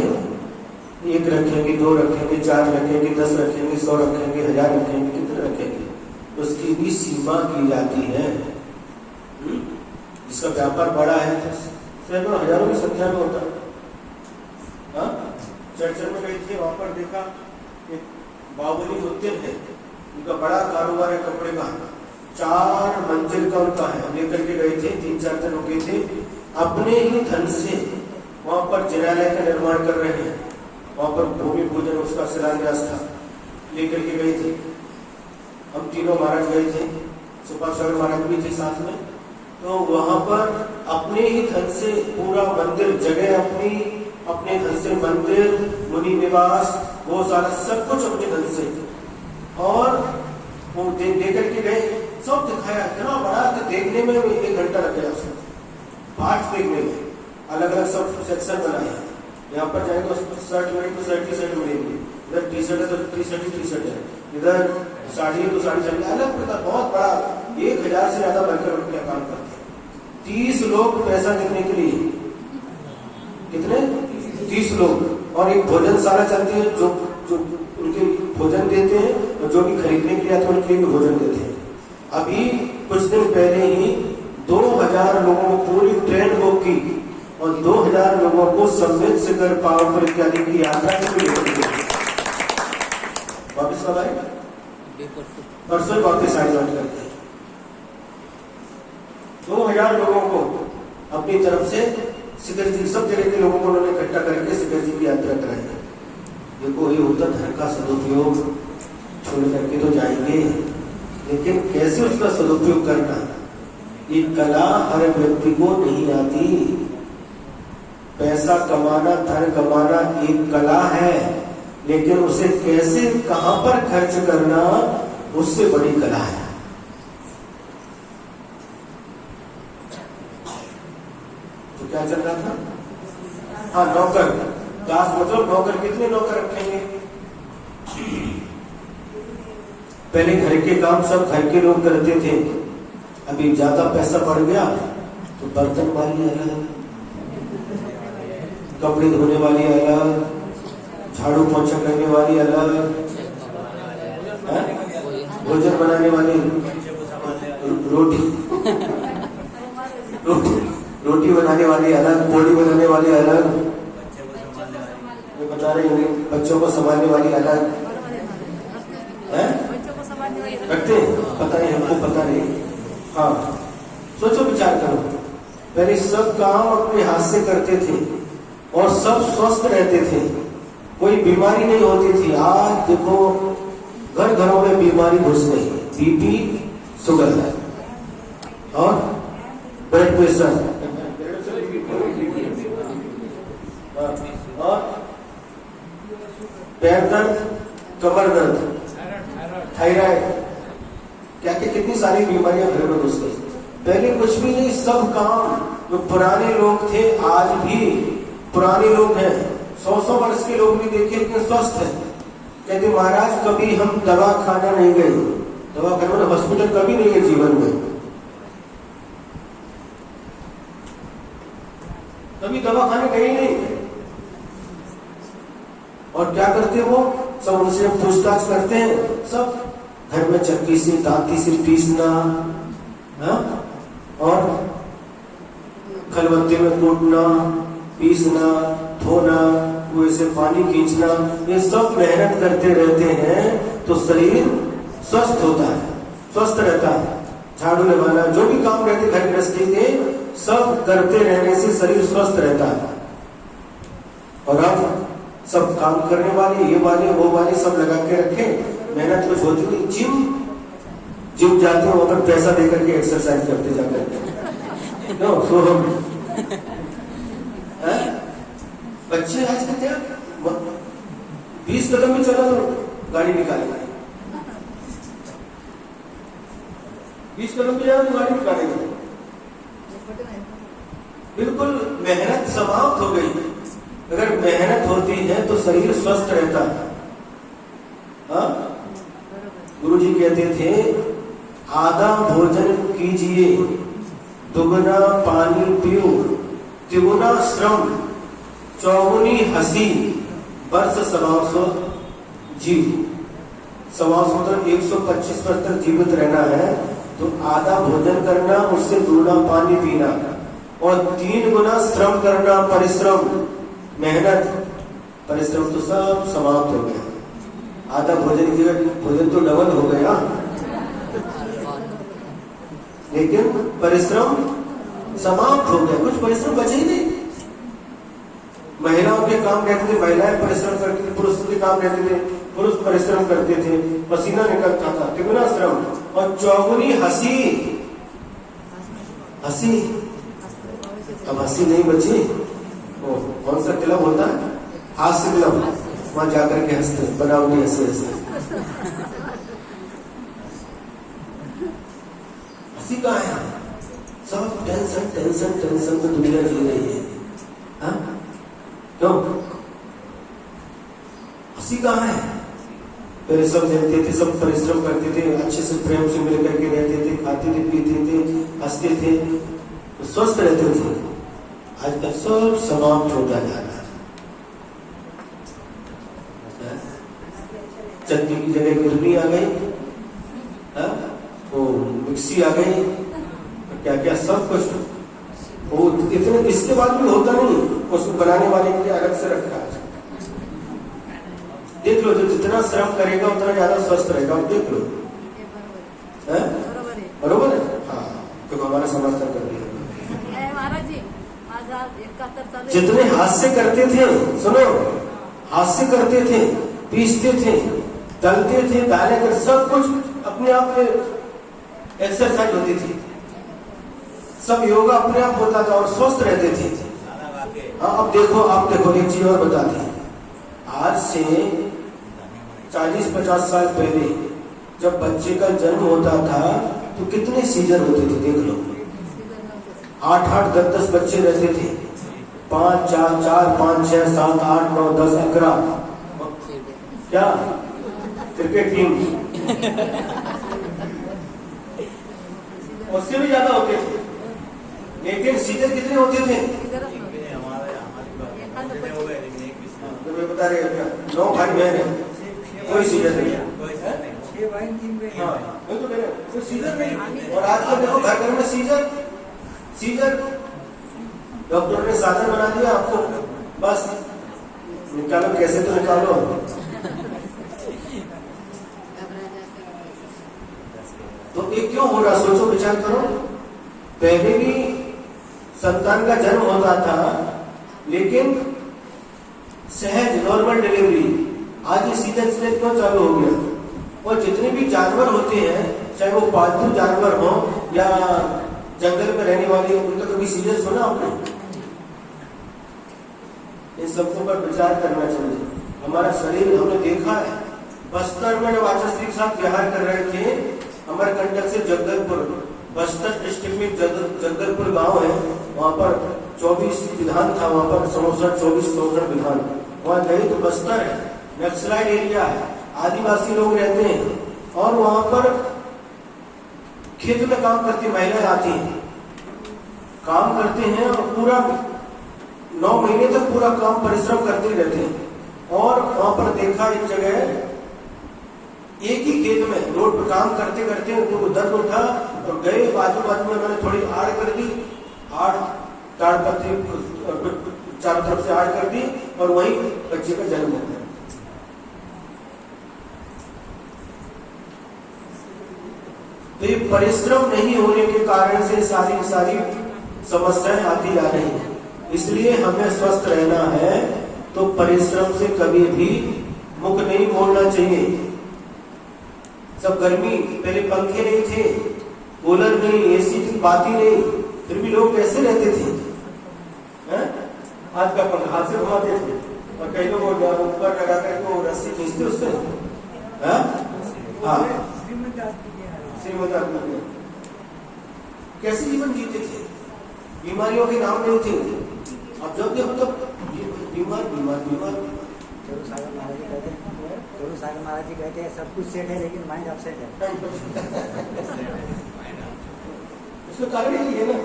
एक रखेंगे, दो रखेंगे, चार रखेंगे, 10 रखेंगे, 100 रखेंगे, 1000 रखेंगे, कितने रखेंगे, उसकी भी सीमा की जाती है। जिसका व्यापार बड़ा है सैकड़ों हजारों की संख्या में होता है। चर्चा में गई थी, वहां पर देखा कि बाबुली उद्यम है, उनका बड़ा कारोबार है कपड़े का, 4 मंजिल का उनका है। हम लेकर के गए थे, 3-4 दिन रुके थे, अपने ही धन से वहां पर जिनालय का निर्माण कर रहे हैं। वहां पर भूमि पूजन उसका शिलान्यास था, लेकर के गए थे। हम तीनों महाराज गए थे, सुपाश्वर महाराज भी थे साथ में। तो वहां पर अपने ही धन से पूरा मंदिर, जगह अपनी, अपने धन से मंदिर, मुनि निवास, वो सारा सब कुछ अपने धन से। और वो लेकर के गए, सब दिखाया, इतना बड़ा कि देखने में 1 घंटा लग गया उसको, पार्ट देखने में। अलग अलग सब सेक्शन बनाए, यहाँ पर जाएंगे तो शर्ट मिलेगी तो शर्ट की शर्ट मिलेगी, इधर टी शर्ट है तो टी शर्ट ही टी शर्ट है, इधर साड़ी है तो साड़ी चाहिए, अलग प्रकार, बहुत बड़ा, 1000 से ज्यादा वर्कर उनका काम करते हैं। 30 लोग पैसा देने के लिए, कितने 30 लोग। और एक भोजनशाला चलती है, जो उनके भोजन देते हैं, और जो भी खरीदने के लिए आते हैं उनके लिए भोजन देते हैं। अभी कुछ दिन पहले ही 2000 लोगों को पूरी ट्रेन बुक की और 2000 लोगों को सम्मित शिखर पावनपुर इत्यादि की यात्रा के लिए वापिस कब आए? परसों वापिस आए लौट करके 2000 लोगों को अपनी तरफ से शिखर जी, सब जगह के लोगों को उन्होंने इकट्ठा करके शिखर जी की यात्रा कराई। देखो ये होता धन का सदुपयोग, छोड़ करके तो जाएंगे, लेकिन कैसे उसका सदुपयोग करना, ये कला हर व्यक्ति को नहीं आती। पैसा कमाना, धन कमाना एक कला है, लेकिन उसे कैसे, कहां पर खर्च करना, उससे बड़ी कला है। तो क्या चल रहा था? हाँ, नौकर। दास मतलब नौकर। कितने नौकर रखेंगे? पहले घर के काम सब घर के लोग करते थे, अभी ज्यादा पैसा बढ़ गया तो बर्तन वाली अलग, कपड़े धोने वाली अलग, झाड़ू पोछा करने वाली अलग, भोजन बनाने वाली, रोटी बनाने वाली अलग, पोड़ी बनाने वाली अलग, बता रहे हैं बच्चों को संभालने वाली अलग है, रखते पता नहीं, हमको पता नहीं। हाँ, सोचो विचार करो, पहले सब काम अपने हाथ से करते थे और सब स्वस्थ रहते थे, कोई बीमारी नहीं होती थी। आज देखो घर घरों में बीमारी घुस गई, बीपी, शुगर और ब्लड प्रेशर और पैर दर्द, कमर दर्द, थायराइड, क्या क्या कितनी सारी बीमारियां घर में घुस गई। पहले कुछ भी नहीं, सब काम जो पुराने लोग थे, आज भी पुराने लोग हैं, 100-100 वर्ष के लोग भी देखिए कितने स्वस्थ हैं। कहते महाराज कभी हम दवा खाना नहीं गए, दवा खाना हॉस्पिटल कभी नहीं गए जीवन में, कभी दवा खाने गए नहीं। और क्या करते वो सब, उनसे पूछताछ करते हैं, सब घर में चक्की से दांती से पीसना, और खलबत्ते में कूटना, पीसना, धोना, कुएं से पानी खींचना, ये सब मेहनत करते रहते हैं तो शरीर स्वस्थ होता है, स्वस्थ रहता है। झाड़ू लगाना, जो भी काम रहते घर गृहस्थी के, सब करते रहने से शरीर स्वस्थ रहता है। और अब सब काम करने वाले, ये वाले वो वाले सब लगा के रखे, मेहनत कुछ होती नहीं। जिम जाते हो, वहां पर पैसा देकर के एक्सरसाइज करते जाकर के, नो सो हम बच्चे आज क्या 20 कदम भी चला तो गाड़ी निकालेंगे, 20 कदम भी जाए तो गाड़ी निकालेंगे। बिल्कुल मेहनत समाप्त हो गई। अगर मेहनत होती है तो शरीर स्वस्थ रहता है। हाँ, गुरु जी कहते थे आधा भोजन कीजिए, दुगना पानी पियो, तिगुना श्रम, चौगुनी हंसी, वर्ष 125 जीव। 125 मतलब 125 वर्ष तक जीवित रहना है तो आधा भोजन करना, उससे दुगना पानी पीना और 3 गुना श्रम करना, परिश्रम, मेहनत, परिश्रम तो सब समाप्त हो गया। आधा भोजन की जगह भोजन तो डबल हो गया, लेकिन परिश्रम समाप्त हो गया, कुछ परिश्रम बचे ही नहीं। महिलाओं के काम रहते थे, महिलाएं परिश्रम करती थी, पुरुष के काम रहते थे, पुरुष परिश्रम करते थे, पसीना निकलता था, तिगुना श्रम और चौगुनी हंसी। हंसी, अब हंसी नहीं बची। कौन सा क्लब होता है, हास्य क्लब, वहां जाकर के हंसते, बनावटी हंसी हंसी। हंसी कहाँ है? सब टेंशन टेंशन टेंशन में दुनिया जी रही है। हाँ? क्यों? हंसी कहाँ है? पहले सब रहते थे, सब परिश्रम करते थे, अच्छे से प्रेम से मिल करके रहते थे, खाते थे, पीते थे, हंसते थे, तो स्वस्थ रहते थे। आजकल सब समाप्त होता जा रहा है। चक्की की जगह गिरनी आ गई, तो मिक्सी आ गई, तो क्या क्या सब कुछ वो इतने, इसके बाद भी होता नहीं, उसको बनाने वाले के लिए अलग से रखा है। देख लो, जो जितना श्रम करेगा उतना ज्यादा स्वस्थ रहेगा। देख लो, बरोबर है। हाँ, तो हमारा समर्थन कर दिया। जितने हास्य करते थे, सुनो, हास्य करते थे, पीसते थे, तलते थे, दाने कर, सब कुछ अपने आप में एक्सरसाइज होती थी, सब योगा अपने आप होता था और स्वस्थ रहते थे। हाँ, अब देखो एक चीज और बताते हैं। आज से 40-50 साल पहले जब बच्चे का जन्म होता था तो कितने सीजर होते थे, देख लो। 8-8, 10-10 बच्चे रहते थे, 5, 4, 5, 6, 7, 8, 9, 10, 11, क्या क्रिकेट टीम, उससे भी ज्यादा होते थे। लेकिन सीजर कितने होते थे? तो मैं बता रहे 9 भाई बहन है, कोई सीजर नहीं है। हाँ, मैं तो कह रहा हूं, कोई सीजर नहीं। और आजकल देखो घर घर में सीजर डॉक्टर ने साधन बना दिया आपको, बस निकालो, कैसे तो निकालो। तो ये क्यों हो रहा, सोचो विचार करो। पहले भी संतान का जन्म होता था, लेकिन सहज नॉर्मल डिलीवरी, आज ये सीजन से क्यों चालू हो गया? और जितने भी जानवर होते हैं, चाहे वो पालतू जानवर हो या जंगल में रहने वाले, उनका कभी सीजन सुना आपने? इन सबको पर विचार करना चाहिए। हमारा शरीर हमने देखा है, बस्तर में जब आचार्य के साथ विहार कर रहे थे, अमरकंटक से जगदलपुर, बस्तर डिस्ट्रिक्ट में जगदलपुर गांव है, वहां पर 24 विधान था, वहां पर 24 विधान। वहां गए तो बस्तर है, नक्सलाइट एरिया है, आदिवासी लोग रहते हैं, और वहां पर खेत में काम करती महिलाएं आती हैं, काम करते हैं और पूरा 9 महीने तक पूरा काम परिश्रम करते ही रहते हैं। और वहां पर देखा एक जगह, एक ही खेत में रोड पर काम करते करते उनको दर्द उठा और गए बाजू में उन्होंने थोड़ी आड़ कर दी, आड़ ताड़पत्री चारों तरफ से आड़ कर दी, और वही बच्चे का जन्म हो गया। तो ये परिश्रम नहीं होने के कारण से सारी समस्याएं आती जा रही हैं। इसलिए हमें स्वस्थ रहना है तो परिश्रम से कभी भी मुख नहीं मोड़ना चाहिए। सब गर्मी, पहले पंखे नहीं थे, कूलर नहीं, एसी की बात ही नहीं, फिर भी लोग कैसे रहते थे? आज का पंखा हाथ से घुमाते थे, और कई लोग ऊपर लगा करके वो रस्सी खींचते उससे। हाँ, श्रीमंत आदमी कैसे जीवन जीते थे, बीमारियों के नाम नहीं थे। अब जब देखो तब बीमार। गुरु सागर महाराज जी कहते हैं सब कुछ सेट है लेकिन माइंड अपसेट है। उसका कारण यही है ना।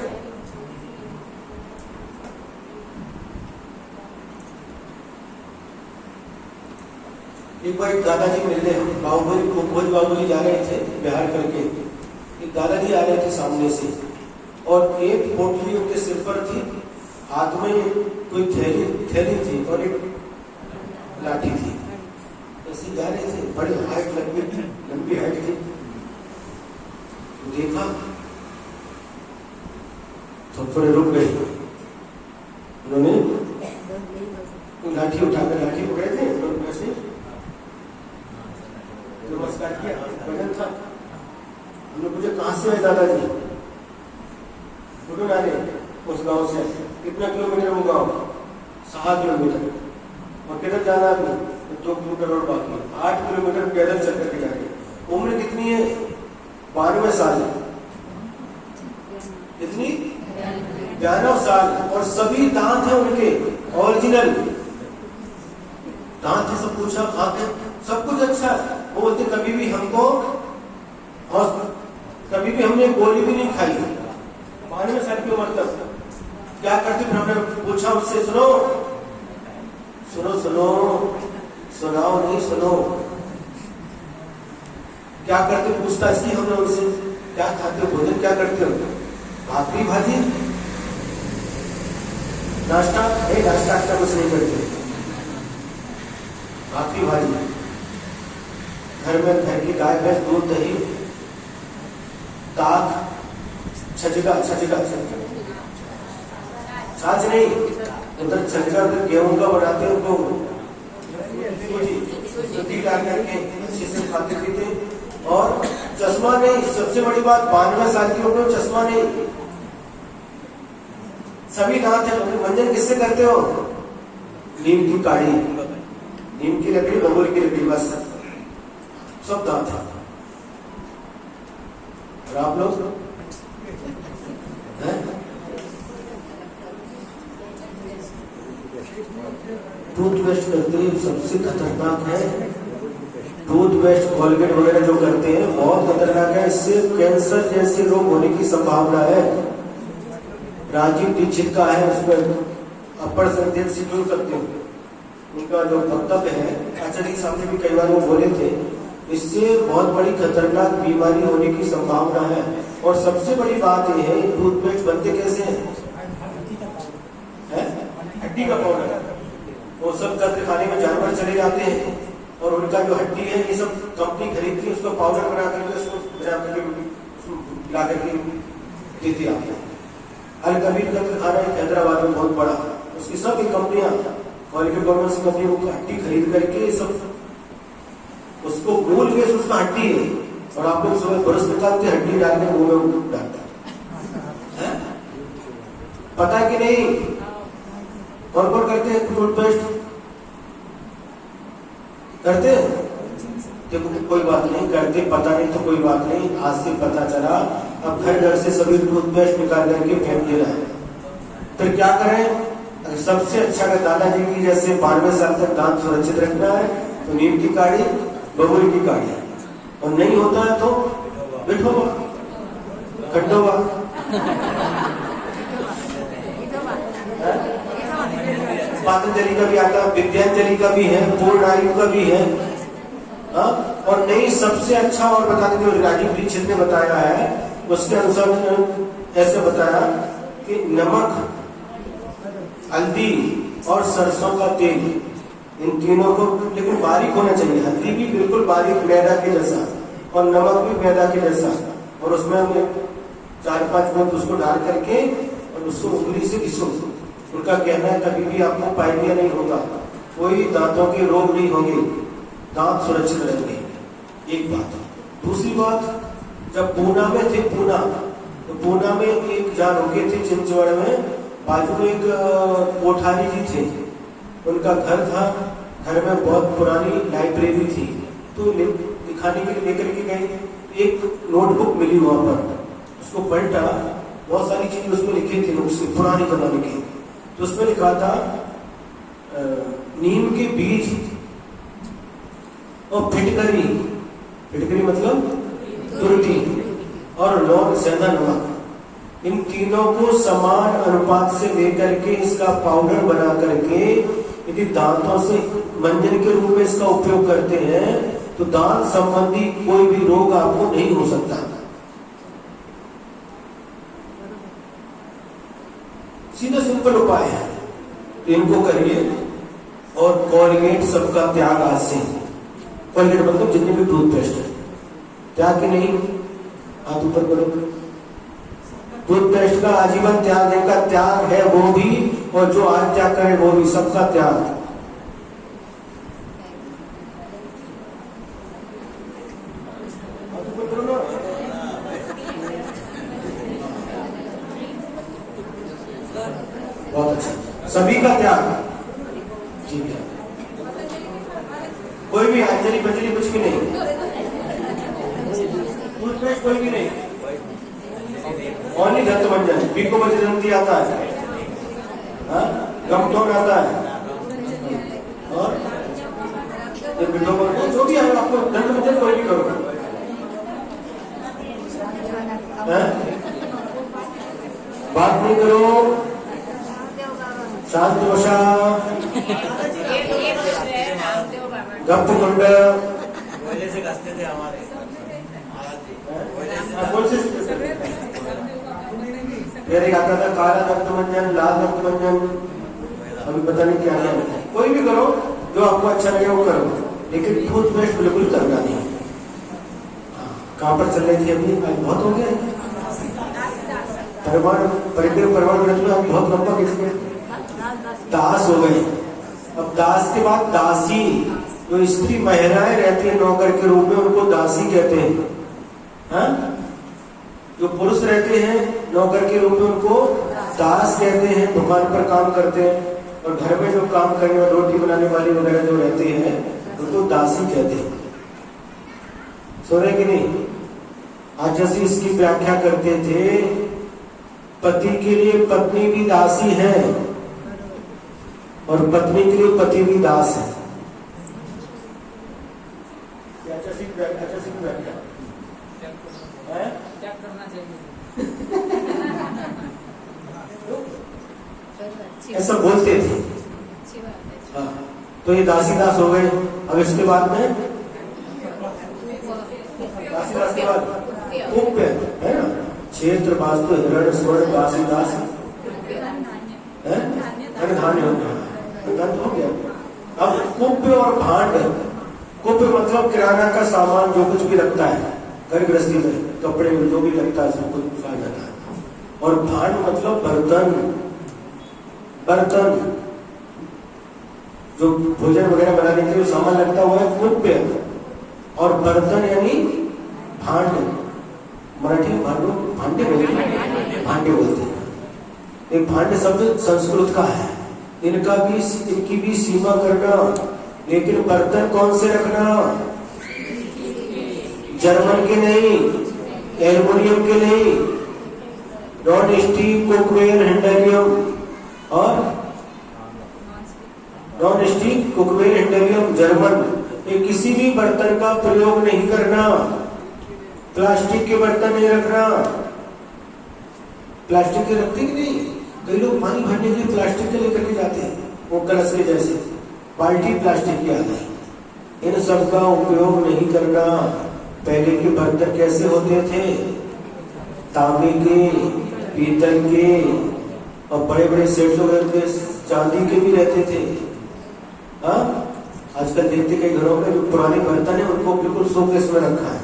एक बार एक दादाजी मिलने बाहुबली जा रहे थे बिहार करके, एक दादाजी आ रहे थे सामने से, और एक पोटली उनके सिर पर थी, हाथ में कोई थैली थी और एक लाठी थी। ऐसे जा रहे थे, बड़ी हाइट, लंबी हाइट थी। देखा तो थोड़े रुक गए, उन्होंने लाठी उठाकर, लाठी पकड़े थे, ऐसे नमस्कार किया, भजन था। हमने पूछा कहाँ से है दादाजी? उठो आने उस गांव से। कितना किलोमीटर वो गांव? 7 किलोमीटर। और किधर जाना है? 2 किलोमीटर और बाकी है। 8 किलोमीटर पैदल चल करके जाएंगे। उम्र कितनी है? 92 साल। कितनी? 92 साल। और सभी दांत है उनके ओरिजिनल दांत है। सब पूछा आंखें, सब कुछ अच्छा है। वो बोलते कभी भी हमको, और कभी भी हमने गोली भी नहीं खाई। 92 साल की उम्र तक क्या करते? फिर हमने पूछा उससे, सुनो सुनाओ नहीं, सुनो क्या करते? पूछताछ की हमने उनसे, क्या खाते हो, भोजन क्या करते हो? भाकरी भाजी, नाश्ता कुछ नहीं करते, भाकरी भाजी। घर में घर की गाय भैंस, दूध दही, ताक, छजका छाछ नहीं, उधर छजका उधर गेहूं का बनाते हैं, उनको सूजी डाल करके अच्छे से खाते पीते। और चश्मा नहीं, सबसे बड़ी बात, 92 साल की उम्र में चश्मा नहीं। सभी दांत है। मंजन किससे करते हो? नीम की काढ़ी, नीम की लकड़ी, बबूल की लकड़ी, बस सब दांत है। और आप लोग टूथपेस्ट करते हैं, सबसे खतरनाक है टूथपेस्ट। कोलगेट वगैरह जो करते हैं बहुत खतरनाक है, इससे कैंसर जैसे रोग होने की संभावना है। राजीव दीक्षित का है, उसमें अपर संदेश सिखा सकते हो। उनका जो वक्तव्य है, आचार्य साहब ने भी कई बार वो बोले थे, इससे बहुत बड़ी खतरनाक बीमारी होने की संभावना है। और सबसे बड़ी बात यह है, टूथपेस्ट बनते कैसे हैं? हड्डी का पाउडर। वो सब कत्ल खाने में जानवर चले जाते हैं और उनका जो हड्डी है, ये सब कंपनी खरीदती है, उसको पाउडर बना करके उसको ला करके देती है। अल कबीर कत्ल खाना एक हैदराबाद में बहुत बड़ा, उसकी सब कंपनियां, क्वालिटी गवर्नमेंट की कंपनी, वो हड्डी खरीद करके सब उसको गोल के उसका हड्डी है, और आप लोग सुबह ब्रश निकालते हड्डी डालने मुंह में डालता है। पता है कि नहीं? कौन कौन करते हैं टूथपेस्ट? करते हैं? देखो कोई बात नहीं, करते पता नहीं तो कोई बात नहीं, आज से पता चला, अब घर घर से सभी टूथपेस्ट निकाल करके फेंक दे रहा है। फिर क्या करें? सबसे अच्छा अगर दादाजी की जैसे 92 साल तक दांत सुरक्षित रखना है तो नीम की काढ़ी, बबूल की काढ़ी, और नहीं होता है तो बिठोबा, खंडोबा, पातंजलि का भी आता है, विद्यांजलि का भी है, पूर्णायु का भी है। और नहीं सबसे अच्छा और बता दें, जो राजीव दीक्षित ने बताया है उसके अनुसार ऐसे बताया कि नमक, हल्दी और सरसों का तेल, इन तीनों को लेकिन बारीक होना चाहिए। हल्दी भी बिल्कुल बारीक मैदा के जैसा, और नमक भी मैदा के जैसा, और उसमें हमें 4-5 बूंद उसको डाल करके और उसको उंगली से घिसो। उनका कहना है कभी भी आपको पाइलिया नहीं होगा, कोई दांतों के रोग नहीं होंगे, दांत सुरक्षित रहेंगे। एक बात। दूसरी बात, जब पूना में थे, तो पूना में एक जहाँ रुके थे चिंचवड़ में, बाजू में एक कोठारी जी थे, उनका घर था, घर में बहुत पुरानी लाइब्रेरी थी, तो लिखाने के लिए लेकर के गए, एक नोटबुक मिली वहां पर, उसको पलटा, बहुत सारी चीजें उसमें लिखी थी उसके पुरानी जमाने की। तो उसमें लिखा था नीम के बीज और फिटकरी, फिटकरी मतलब तुरटी, और लौंग सेंधा नमक, इन तीनों को समान अनुपात से लेकर के इसका पाउडर बना करके यदि दांतों से मंजन के रूप में इसका उपयोग करते हैं तो दांत संबंधी कोई भी रोग आपको नहीं हो सकता। सीधा सिंपल उपाय है, तो इनको करिए। और कोलगेट सबका त्याग आज से, कोलगेट मतलब जितने भी टूथपेस्ट है, त्याग के नहीं, हाथ ऊपर करो। टूथपेस्ट का आजीवन त्याग, जिनका त्याग है वो भी, और जो आज त्याग करे वो भी, सबका त्याग। बहुत अच्छा, सभी का त्याग, ठीक है। कोई भी अंजलि बंजलि कुछ भी नहीं, टूथपेस्ट कोई भी नहीं, ओनली दंतमंजन, बीको बजरंती आता है, गमटोन आता है, और जो भी है आपको दंतमंजन कोई भी करो। बात नहीं करो, शांत वशा, गप कुंड, से कसते थे हमारे, फिर एक आता था काला दंतमंजन, लाल दंतमंजन, अभी पता नहीं क्या है। कोई भी करो, जो आपको अच्छा लगे वो करो, लेकिन टूथपेस्ट बिल्कुल करना नहीं। कहाँ पर चल रही थी अभी? आज बहुत हो गया, परमाणु में बहुत लंबा खींच गया, दास हो गए। अब दास के बाद दासी, जो स्त्री महिलाएं रहती है नौकर के रूप में, उनको दासी कहते हैं। हाँ? जो पुरुष रहते हैं नौकर के रूप में, उनको दास कहते हैं, दुकान पर काम करते हैं, और घर में जो काम करने और रोटी बनाने वाली वगैरह जो रहते हैं उनको दासी कहते हैं। सुन रहे कि नहीं? आज जैसे इसकी व्याख्या करते थे, पति के लिए पत्नी भी दासी है और पत्नी के लिए पति भी दास है। ऐसा बोलते थे। अच्छी बात है। हाँ, तो ये दासीदास हो गए। अब इसके बाद में दासीदास के बाद कुप्य है ना, क्षेत्र वास्तु हिरण स्वर्ण दासीदास है, धान्य हो गया, हो गया। अब कुप्य और भांड, कुप्य मतलब किराना का सामान जो कुछ भी लगता है घर गृहस्थी में, कपड़े में जो भी लगता है सब कुछ कहा जाता है। और भांड मतलब बर्तन, बर्तन जो भोजन वगैरह बनाने के लिए सामान लगता हुआ है कुप्य, और बर्तन यानी भांड, मराठी में भांडो भांडे बोलते हैं, भांडे बोलते हैं। एक भांड शब्द संस्कृत का है, इनकी भी सीमा करना, लेकिन बर्तन कौन से रखना, जर्मन के नहीं, एल्युमिनियम के नहीं, नॉन स्टिक, कुकवेयर, हैंडलियम और नॉन स्टिक, कुकवेयर, हैंडलियम, जर्मन। ये किसी भी बर्तन का प्रयोग नहीं करना, प्लास्टिक के बर्तन नहीं रखना। प्लास्टिक के रखते कि नहीं, कई लोग पानी भरने के लिए प्लास्टिक के लेकर के जाते हैं, वो कलश के जैसे बाल्टी प्लास्टिक की आ गई। इन सब का उपयोग नहीं करना। पहले के बर्तन कैसे होते थे, तांबे के, पीतल के, और बड़े बड़े सेट लोग रहते, चांदी के भी रहते थे। हाँ, आजकल देखते कई घरों में जो पुराने बर्तन है उनको बिल्कुल शोकेस में रखा है,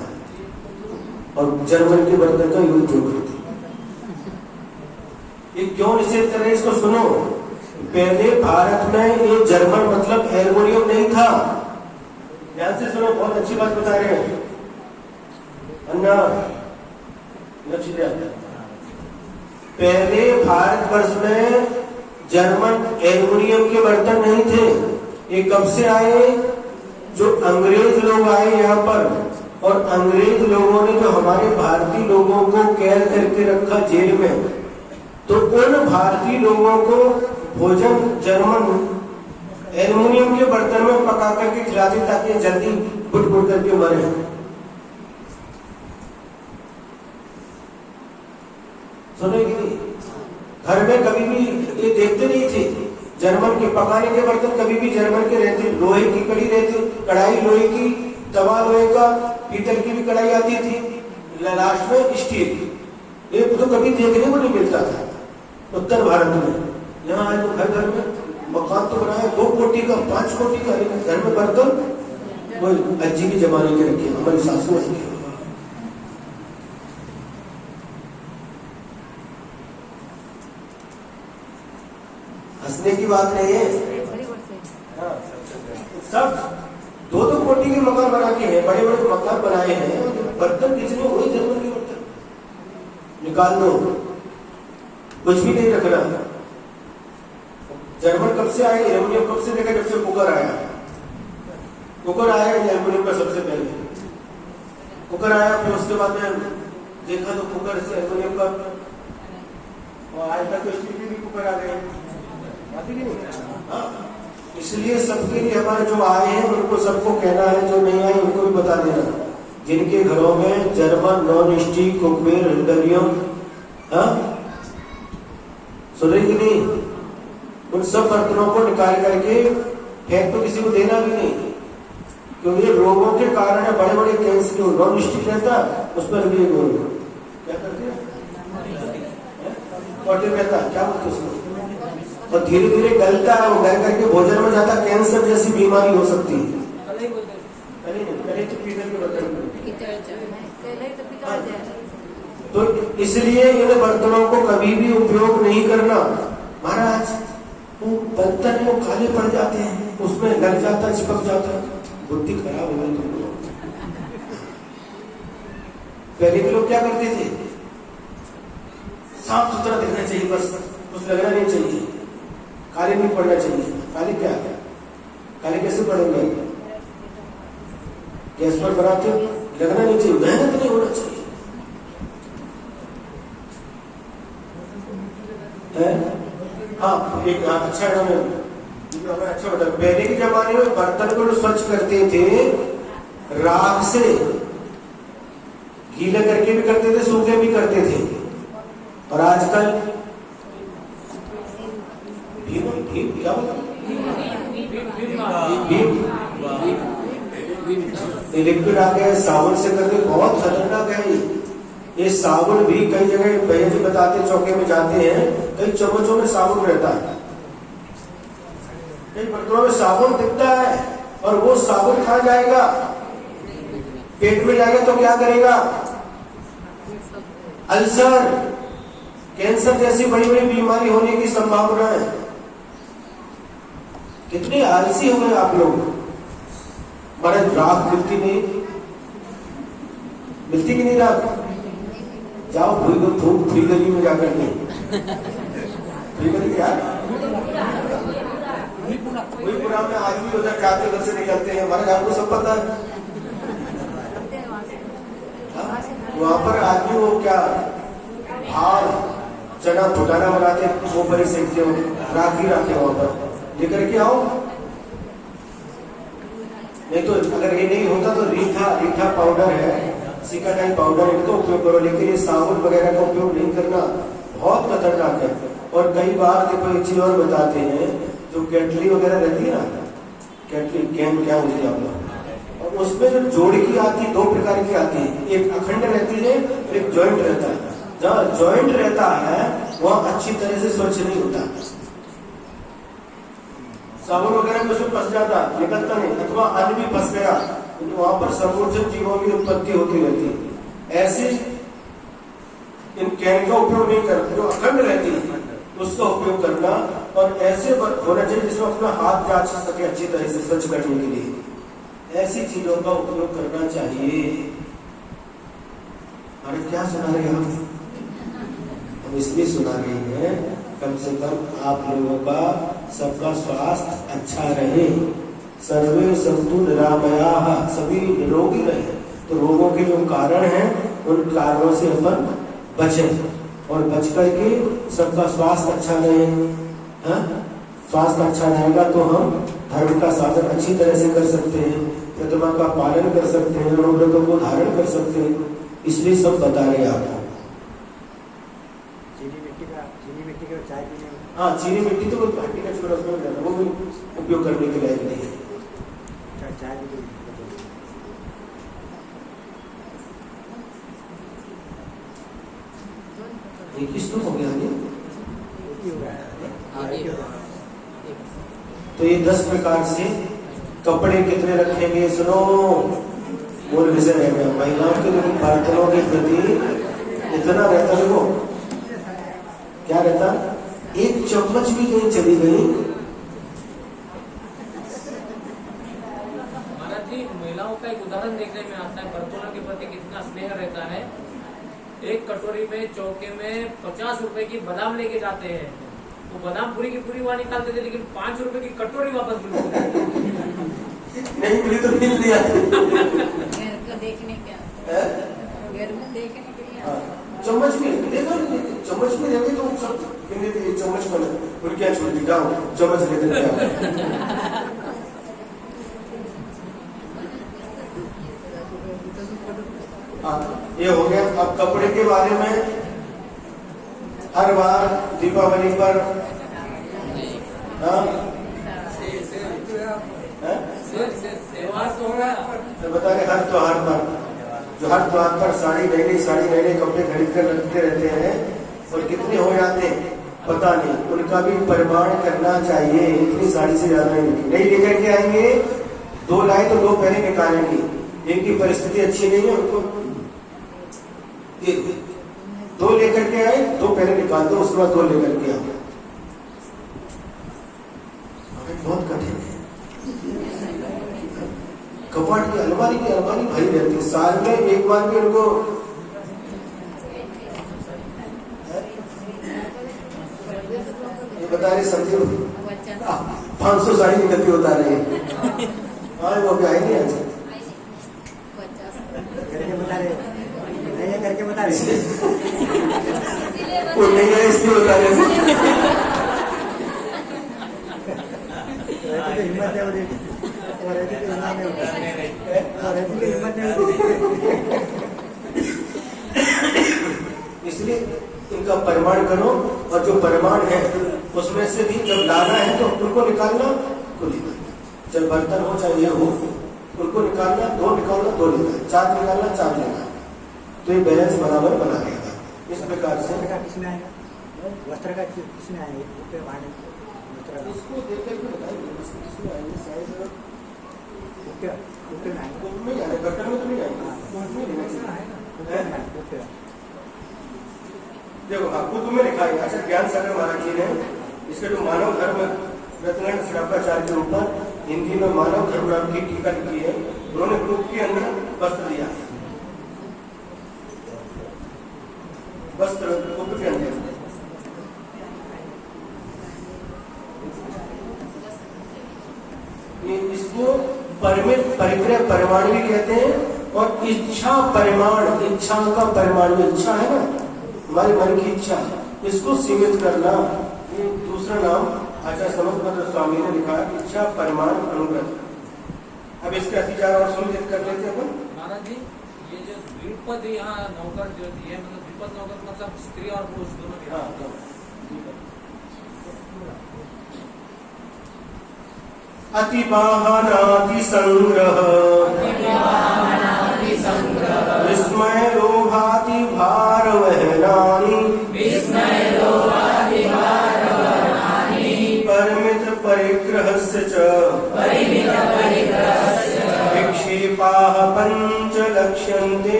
और जर्मन के बर्तन का यूज जो करते। ये क्यों निषेध कर रहे हैं, इसको सुनो। पहले भारत में ये जर्मन मतलब एल्युमिनियम नहीं था। ध्यान से सुनो, बहुत अच्छी बात बता रहे हैं। अन्ना पहले भारतवर्ष में जर्मन एल्युमिनियम के बर्तन नहीं थे। ये कब से आए, जो अंग्रेज लोग आए यहाँ पर, और अंग्रेज लोगों ने जो हमारे भारतीय लोगों को कैद करके रखा जेल में, तो उन भारतीय लोगों को भोजन जर्मन एल्युमिनियम के बर्तन में पका करके खिलाते ताकि जल्दी फुट फुट करके मरे। सुने कि नहीं, घर में कभी भी ये देखते नहीं थे, जर्मन के पकाने के बर्तन कभी भी जर्मन के रहते, लोहे की कड़ी रहती, कढ़ाई लोहे की, तवा लोहे का, पीतल की भी कढ़ाई आती थी, लास्ट में स्टील। ये तो कभी देखने को नहीं मिलता था उत्तर भारत में। यहाँ आज हर घर में मकान तो बनाया 2 कोटी का, 5 कोटी का, लेकिन घर में बर्तन वो अज्जी के जमाने के रखे, हमारी सासू रखे। हंसने की बात नहीं है। हाँ, सब 2-2 कोटी के मकान बना के हैं, बड़े बड़े मकान बनाए हैं, बर्तन किसी में वही जर्मन के बर्तन निकाल दो, कुछ भी नहीं रखना। जर्मन कब से आए, एल्युमिनियम कब से देखा, जब से कुकर आया। कुकर आया एल्युमिनियम का सबसे पहले कुकर आया, फिर उसके बाद में देखा तो कुकर से एल्युमिनियम का, और आज तक तो स्टील के भी कुकर आ गए। इसलिए सबके लिए हमारे जो आए हैं उनको सबको कहना है, जो नहीं आए उनको भी बता देना। जिनके घरों में जर्मन नॉन स्टिक कुकवेयर हैंडलियम सुने कि नहीं, उन सब बर्तनों को निकाल करके फेंक तो किसी को देना भी नहीं, क्योंकि रोगों के कारण है। बड़े बड़े कैंसर जो नॉन स्टिक रहता उस पर भी क्या करते हैं, रहता क्या बोलते उसमें, और धीरे धीरे गलता है, वो गल करके भोजन में जाता, कैंसर जैसी बीमारी हो सकती है। तो इसलिए इन बर्तनों को कभी भी उपयोग नहीं करना। महाराज वो बर्तन वो काले पड़ जाते हैं, उसमें लग जाता, चिपक जाता, बुद्धि खराब हो गई तुम लोग। पहले के लोग क्या करते थे, साफ सुथरा दिखना चाहिए, बस कुछ लगना नहीं चाहिए, काले नहीं पड़ना चाहिए। काले क्या, काले कैसे पड़ेंगे, गैस पर बनाते हो, लगना नहीं चाहिए, मेहनत नहीं होना चाहिए है? हाँ, एक अच्छा अच्छा बता। पहले के जमाने में बर्तन को स्वच्छ करते थे, राख से गीला करके भी करते थे, सूखे भी करते थे। और आजकल क्या बोला? ये लिक्विड आ गया, साबुन से करके बहुत खतरनाक है ये साबुन भी कई जगह भैया जी बताते, चौके में जाते हैं, कई चम्मचों में साबुन रहता है, कई बर्तनों में साबुन दिखता है, और वो साबुन खा जाएगा, पेट में जाएगा तो क्या करेगा? अल्सर, कैंसर जैसी बड़ी बड़ी बीमारी होने की संभावना है। कितने आलसी हो गए आप लोग। बड़े राख मिलती नहीं, मिलती कि नहीं राख? जाओ फ्री गली में जाकर के, फ्री गली क्या पूरा में आज भी उधर जाते, उधर से निकलते हैं, हमारे आपको सब पता है। वहां पर आदमी वो क्या भार चना फुटाना बनाते, वो बड़ी सेकते हो, राखी रखे वहां पर लेकर के आओ। नहीं तो अगर ये नहीं होता तो रीठा पाउडर है, सिकाकाई पाउडर, इनका उपयोग करो, लेकिन ये साबुन वगैरह का उपयोग नहीं करना, बहुत खतरनाक है। और कई बार देखो एक चीज और बताते हैं, जो केटली वगैरह रहती है ना, केटली कैन क्या होती है आप लोग, और उसमें जो जोड़ की आती है, 2 प्रकार की आती है, एक अखंड रहती है, एक ज्वाइंट रहता है। जहाँ ज्वाइंट रहता है वहाँ अच्छी तरह से स्वच्छ नहीं होता, साबुन वगैरह में उसमें फंस जाता, निकलता नहीं, अथवा अन्न भी फंस गया, तो वहां पर समूर्जन जीवों की उत्पत्ति होती रहती है। ऐसे इन कैन का उपयोग नहीं करते, जो अखंड रहती है उसका उपयोग करना, और ऐसे होना चाहिए जिसमें अपना हाथ जांच सके अच्छी तरह से स्वच्छ करने के लिए, ऐसी चीजों का उपयोग करना चाहिए। अरे क्या सुना रहे हम इसलिए सुना रहे हैं, कम से कम आप लोगों का सबका स्वास्थ्य अच्छा रहे, सर्वे संतु निरामयाः, सभी निरोगी रहे। तो रोगों के जो कारण हैं उन कारणों से अपन बचें, और बच करके सबका स्वास्थ्य अच्छा रहे। स्वास्थ्य अच्छा रहेगा तो हम धर्म का साधन अच्छी तरह से कर सकते हैं, प्रतिमा का पालन कर सकते हैं, व्रतों को धारण कर सकते हैं। इसलिए सब बता रहे हैं आपको। चीनी मिट्टी का चाय पीने, हाँ चीनी मिट्टी तो भाटी का छोटा उसमें रहता है, वो भी उपयोग करने के लायक नहीं है। चाय भी एक ही श्लोक हो गया है। तो ये 10 प्रकार से कपड़े कितने रखेंगे, सुनो मूल विषय रहेगा। महिलाओं के लिए बर्तनों के प्रति इतना रहता है, वो क्या रहता, एक चम्मच भी कहीं चली गई। महाराज जी, महिलाओं का एक उदाहरण देखने में आता है, बर्तनों के प्रति कितना स्नेह रहता है। एक कटोरी में चौके में 50 रुपए की बादाम लेके जाते हैं, वो बादाम पूरी की पूरी वहां निकालते थे, लेकिन 5 रुपए की कटोरी वापस नहीं मिली तो मिल दिया। घर को देखने क्या, घर में देखने के लिए चम्मच में देखो, चम्मच में रहेंगे तो सब चम्मच बना, और क्या छोड़ दी, जाओ चम्मच लेते जाओ। ये हो गया। अब कपड़े के बारे में हर बार दीपावली पर बता रहे, हर त्योहार पर, जो हर त्योहार पर साड़ी नए कपड़े खरीद कर रखते रहते हैं, और कितने हो जाते हैं पता नहीं, उनका भी परिमाण करना चाहिए। इतनी साड़ी से ज्यादा नहीं लेकर के आएंगे, 2 लाए तो 2 पहले निकालेंगे, इनकी परिस्थिति अच्छी नहीं है, उनको 2 लेकर के आए, 2 पहले निकाल दो, उसके बाद 2 लेकर के आओ। बहुत कठिन है। कपड़ की अलमारी भरी रहती है, साल में एक बार भी उनको ये बता रहे समझे 500 साड़ी निकलती बता रहे हैं। हाँ वो भी आई नहीं आज करके बता रहे, नहीं करके बता रहे, वो नहीं है इसलिए बता रहे। हिम्मत है, हिम्मत नहीं। इसलिए इसलिए इनका परिमाण करो, और जो परिमाण है उसमें से भी जब लाना है तो उनको निकालना, को लेना। जब बर्तन हो चाहे ये हो, उनको निकालना, 2 निकालना 2 लेना, 4 निकालना 4 लेना, तो ये बैलेंस बराबर बना रहेगा। इस प्रकार से वस्त्र का किसमें आएगा? वस्त्र का किसमें आएंगे? रुपये भाड़े वस्त्र का इसको देख करके बताएंगे किसमें आएंगे। साइज रुपये में आएंगे। कुंभ में जाने, बर्तन में तो नहीं आएंगे, कुंभ में लेना चाहिए। रुपये देखो हाँ, कुंभ में लिखा है। अच्छा, ज्ञान सागर महाराज जी ने इसके जो मानव धर्म रत्न श्रापाचार्य के ऊपर हिंदी में मानव धर्म नाम की टीका लिखी है, उन्होंने कुंभ के अंदर वस्त्र दिया, वस्त्र कुंभ के अंदर। इसको परिमित, परिग्रह परिमाण भी कहते हैं, और इच्छा परिमाण, इच्छा का परिमाण, इच्छा है ना हमारे मन की इच्छा, इसको सीमित करना, ये दूसरा नाम आचार्य समर्थ स्वामी ने लिखा है, इच्छा परिमाण अनुग्रह। अब इसके अतिचार और सुनिश्चित कर लेते हैं अपन। महाराज जी, ये जो द्विपद यहाँ नौकर जो है, मतलब द्विपद नौकर मतलब स्त्री और पुरुष दोनों के। हाँ, अति वाहनाति संग्रह, विस्मय लोभाति भार वहनानि, परिमित परिग्रहस्य च विक्षेपाः पंच लक्ष्यन्ते।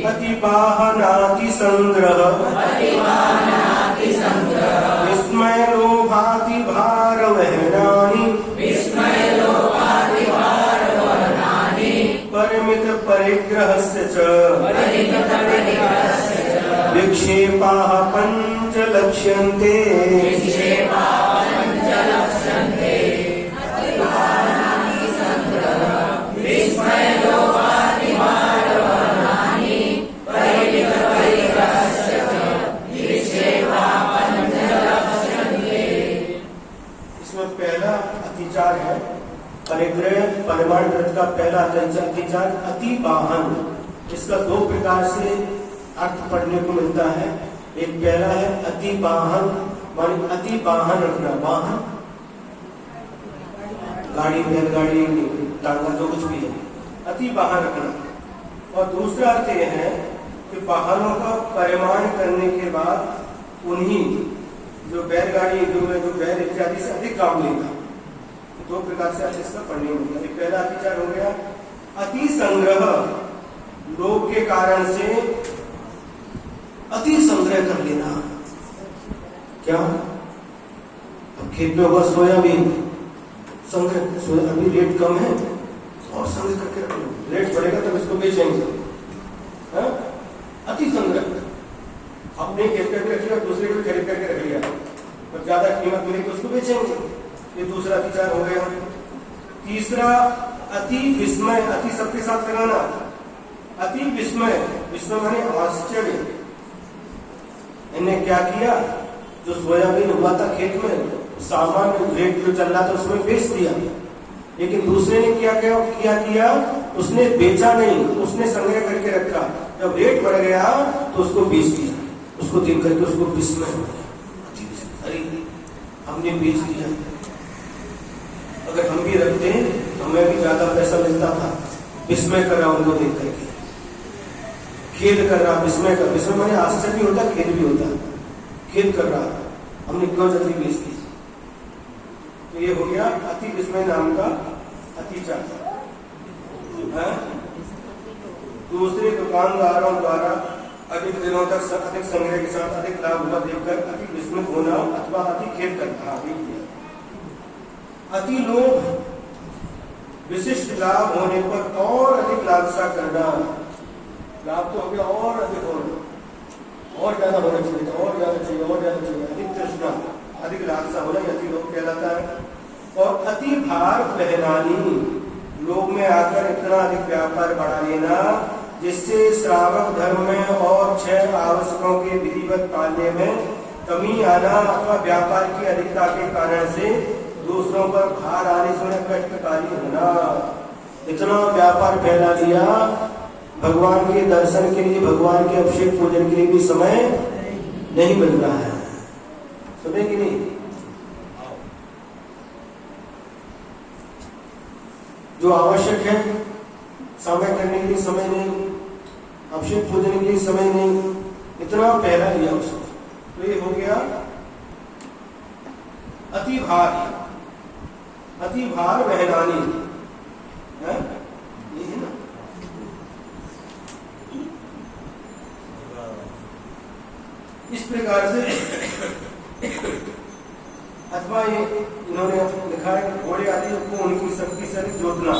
अति वाहनाति संग्रह, विस्मय लोभाति भार वहनानि, परिमित परिग्रहस्य च विक्षेपाः पंच लक्ष्यन्ते। इसमें पहला अतिचार है परिग्रह परिमाण ग्रंथ का पहला अतिचार अति वाहन। इसका 2 प्रकार से अर्थ पढ़ने को मिलता है। एक पहला है अति वाहन, माने अति वाहन रखना, वाहन गाड़ी, बैलगाड़ी, टांगा, जो कुछ भी है, अति वाहन रखना। और दूसरा अर्थ यह है कि वाहनों का परिमाण करने के बाद उन्हीं जो बैलगाड़ी, जो बैल इत्यादि से अधिक काम लेगा। 2 प्रकार से अर्थ इसका पढ़ने को मिलता है। पहला अतिचार हो गया अति संग्रह, लोभ के कारण से अति संग्रह कर लेना। क्या? अब खेत में होगा सोयाबीन, संग्रह, अभी रेट कम है और संग्रह करके रख लो, रेट बढ़ेगा तब इसको बेचेंगे। अति संग्रह, अपने खेत करके रख लिया, दूसरे को खरीद करके रख लिया, तो ज्यादा कीमत मिलेगी उसको बेचेंगे। ये दूसरा अतिचार हो गया। तीसरा अति विस्मय, अति सबके साथ लगाना, अति विस्मय, विस्मय माने आश्चर्य। इन्हें क्या किया, जो सोयाबीन हुआ था खेत में, सामान्य रेट जो चल रहा था उसमें बेच दिया, लेकिन दूसरे ने क्या किया, उसने बेचा नहीं, उसने संग्रह करके रखा। जब रेट बढ़ गया तो उसको बेच दिया। उसको देख करके उसको विस्मय हो गया, अरे हमने बेच दिया, अगर हम भी रखते तो हमें भी ज्यादा पैसा मिलता था। विस्मय कर रहा उनको देख करके, खेद कर रहा, विस्मय कर, विस्मय माने आश्चर्य भी होता, खेद भी होता, खेद कर रहा, हमने क्यों जल्दी बेच दी। तो ये हो गया अति विस्मय नाम का अतिचार। दूसरे दुकानदारों द्वारा अधिक दिनों तक अधिक संग्रह के साथ अधिक लाभ हुआ देखकर अति विस्मित होना अथवा अति खेद करना। अति लोभ, विशिष्ट लाभ होने पर और अधिक लालसा करना। लाभ तो हो गया और अधिक होना, और ज्यादा होना चाहिए, और ज्यादा चाहिए, और ज्यादा चाहिए, अधिक तृष्णा, अधिक लालसा होना अति लोभ कहलाता है। और अति भार वहनानी, लोग में आकर इतना अधिक व्यापार बढ़ा लेना जिससे श्रावक धर्म में और 6 आवश्यकों के विधिवत पालने में कमी आना अथवा व्यापार की अधिकता के कारण से दूसरों पर भार आने से कष्टकारी होना। इतना व्यापार फैला दिया भगवान के दर्शन के लिए, भगवान के अभिषेक पूजन के लिए भी समय नहीं मिल रहा है। सुने कि नहीं? जो आवश्यक है, समय करने के लिए समय नहीं, अभिषेक पूजन के लिए समय नहीं, इतना पहला लिया उसको। तो ये हो गया अति भार, अति भार वहनानी है, ये है ना। इस प्रकार से अथवा ये इन्होंने लिखा है कि घोड़े आदि को उनकी शक्ति से अधिक जोतना,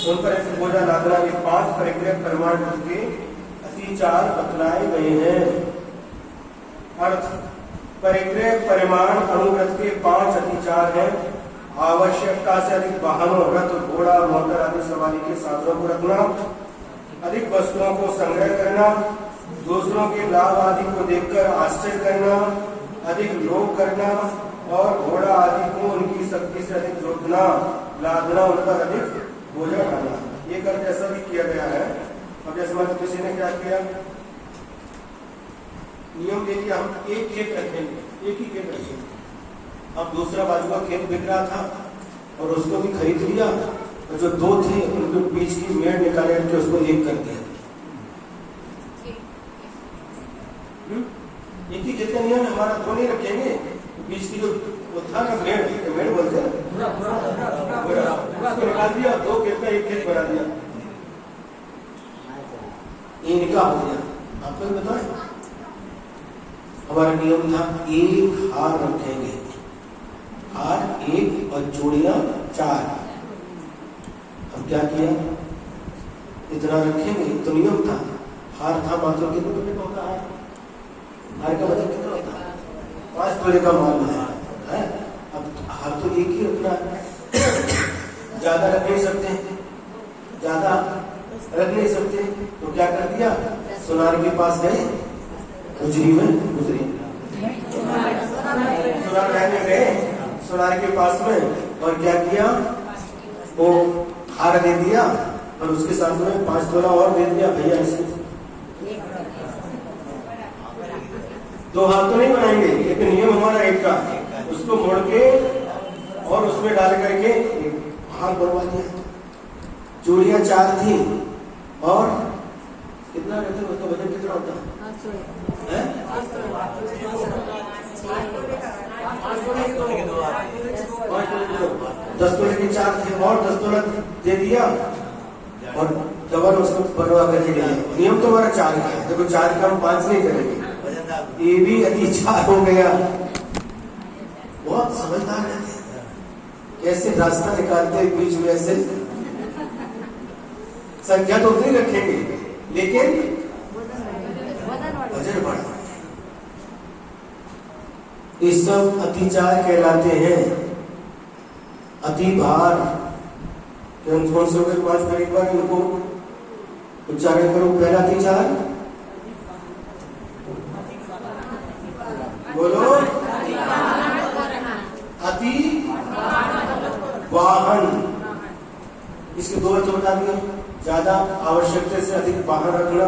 उन पर ऐसे बोझा लादना, ये 5 परिग्रह प्रमाण के अतिचार बतलाए गए हैं। अर्थ परिग्रह परिमाण अनुव्रत के 5 अतिचार हैं। आवश्यकता से अधिक वाहनों, रथ, घोड़ा, मोटर आदि सवारी के साधनों को रखना, अधिक वस्तुओं को संग्रह करना, दूसरों के लाभ आदि को देखकर आश्चर्य करना, अधिक लोभ करना और घोड़ा आदि को उनकी शक्ति से अधिक जोतना, लादना, उन पर अधिक बोझा डालना। ये कर्म ऐसा भी किया गया है। अब जैसे मतलब किसी ने क्या किया, नियम दे दिया हम एक खेत रखेंगे, एक ही खेत रखेंगे। अब दूसरा बाजू का खेत बिक रहा था और उसको भी खरीद लिया, और जो 2 थे उनके बीच की मेड़ निकाले के उसको एक कर दिया। एक ही खेत का नियम है, हमारा 2 नहीं रखेंगे, बीच की जो वो था ना मेड़ बोलते हैं, उसको निकाल दिया, 2 खेत का एक खेत बना दिया, इनका हो गया। आपको भी बताएं, हमारा नियम था एक हार रखेंगे, हार 1 और चूड़ियां 4। अब क्या किया, इतना रखेंगे तो नियम था। हार था मात्र कितने रुपए का होता है, हार का वजन कितना होता है, 5 तोले का माल है। अब हार तो एक ही रखना है, ज्यादा रख नहीं सकते, ज्यादा रख नहीं सकते, तो क्या कर दिया, सुनार के पास गए, गुजरी में गुजरी सुनार रहने गए सुनार के पास में, और क्या किया, वो हार दे दिया और उसके साथ में 5 तोला और दे दिया, भैया इसको 2 हाथ तो नहीं बनाएंगे, लेकिन नियम हमारा एक का, उसको मोड़ के और उसमें डाल करके हाथ बनवा दिया। चूड़ियां 4 थी और कितना रहता है, उसका वजन कितना होता है, 10 तोले के 4 थे और 10 तोला दे दिया और डबल उसको बनवा करके दिया। नियम तो हमारा 4 का है, देखो 4 का हम 5 नहीं करेंगे, ये भी अतिचार हो गया। बहुत समझदार रहते हैं, कैसे रास्ता निकालते हैं बीच में, ऐसे संख्या तो नहीं रखेंगे लेकिन वजन बढ़ा। ये सब अतिचार कहलाते हैं, अति भार। कौन से 5 मिनट एक बार इनको उच्चारण करो। पहला अतिचार बोलो, अति वाहन। इसके 2 अर्थ बता दिए, ज्यादा आवश्यकता से अधिक वाहन रखना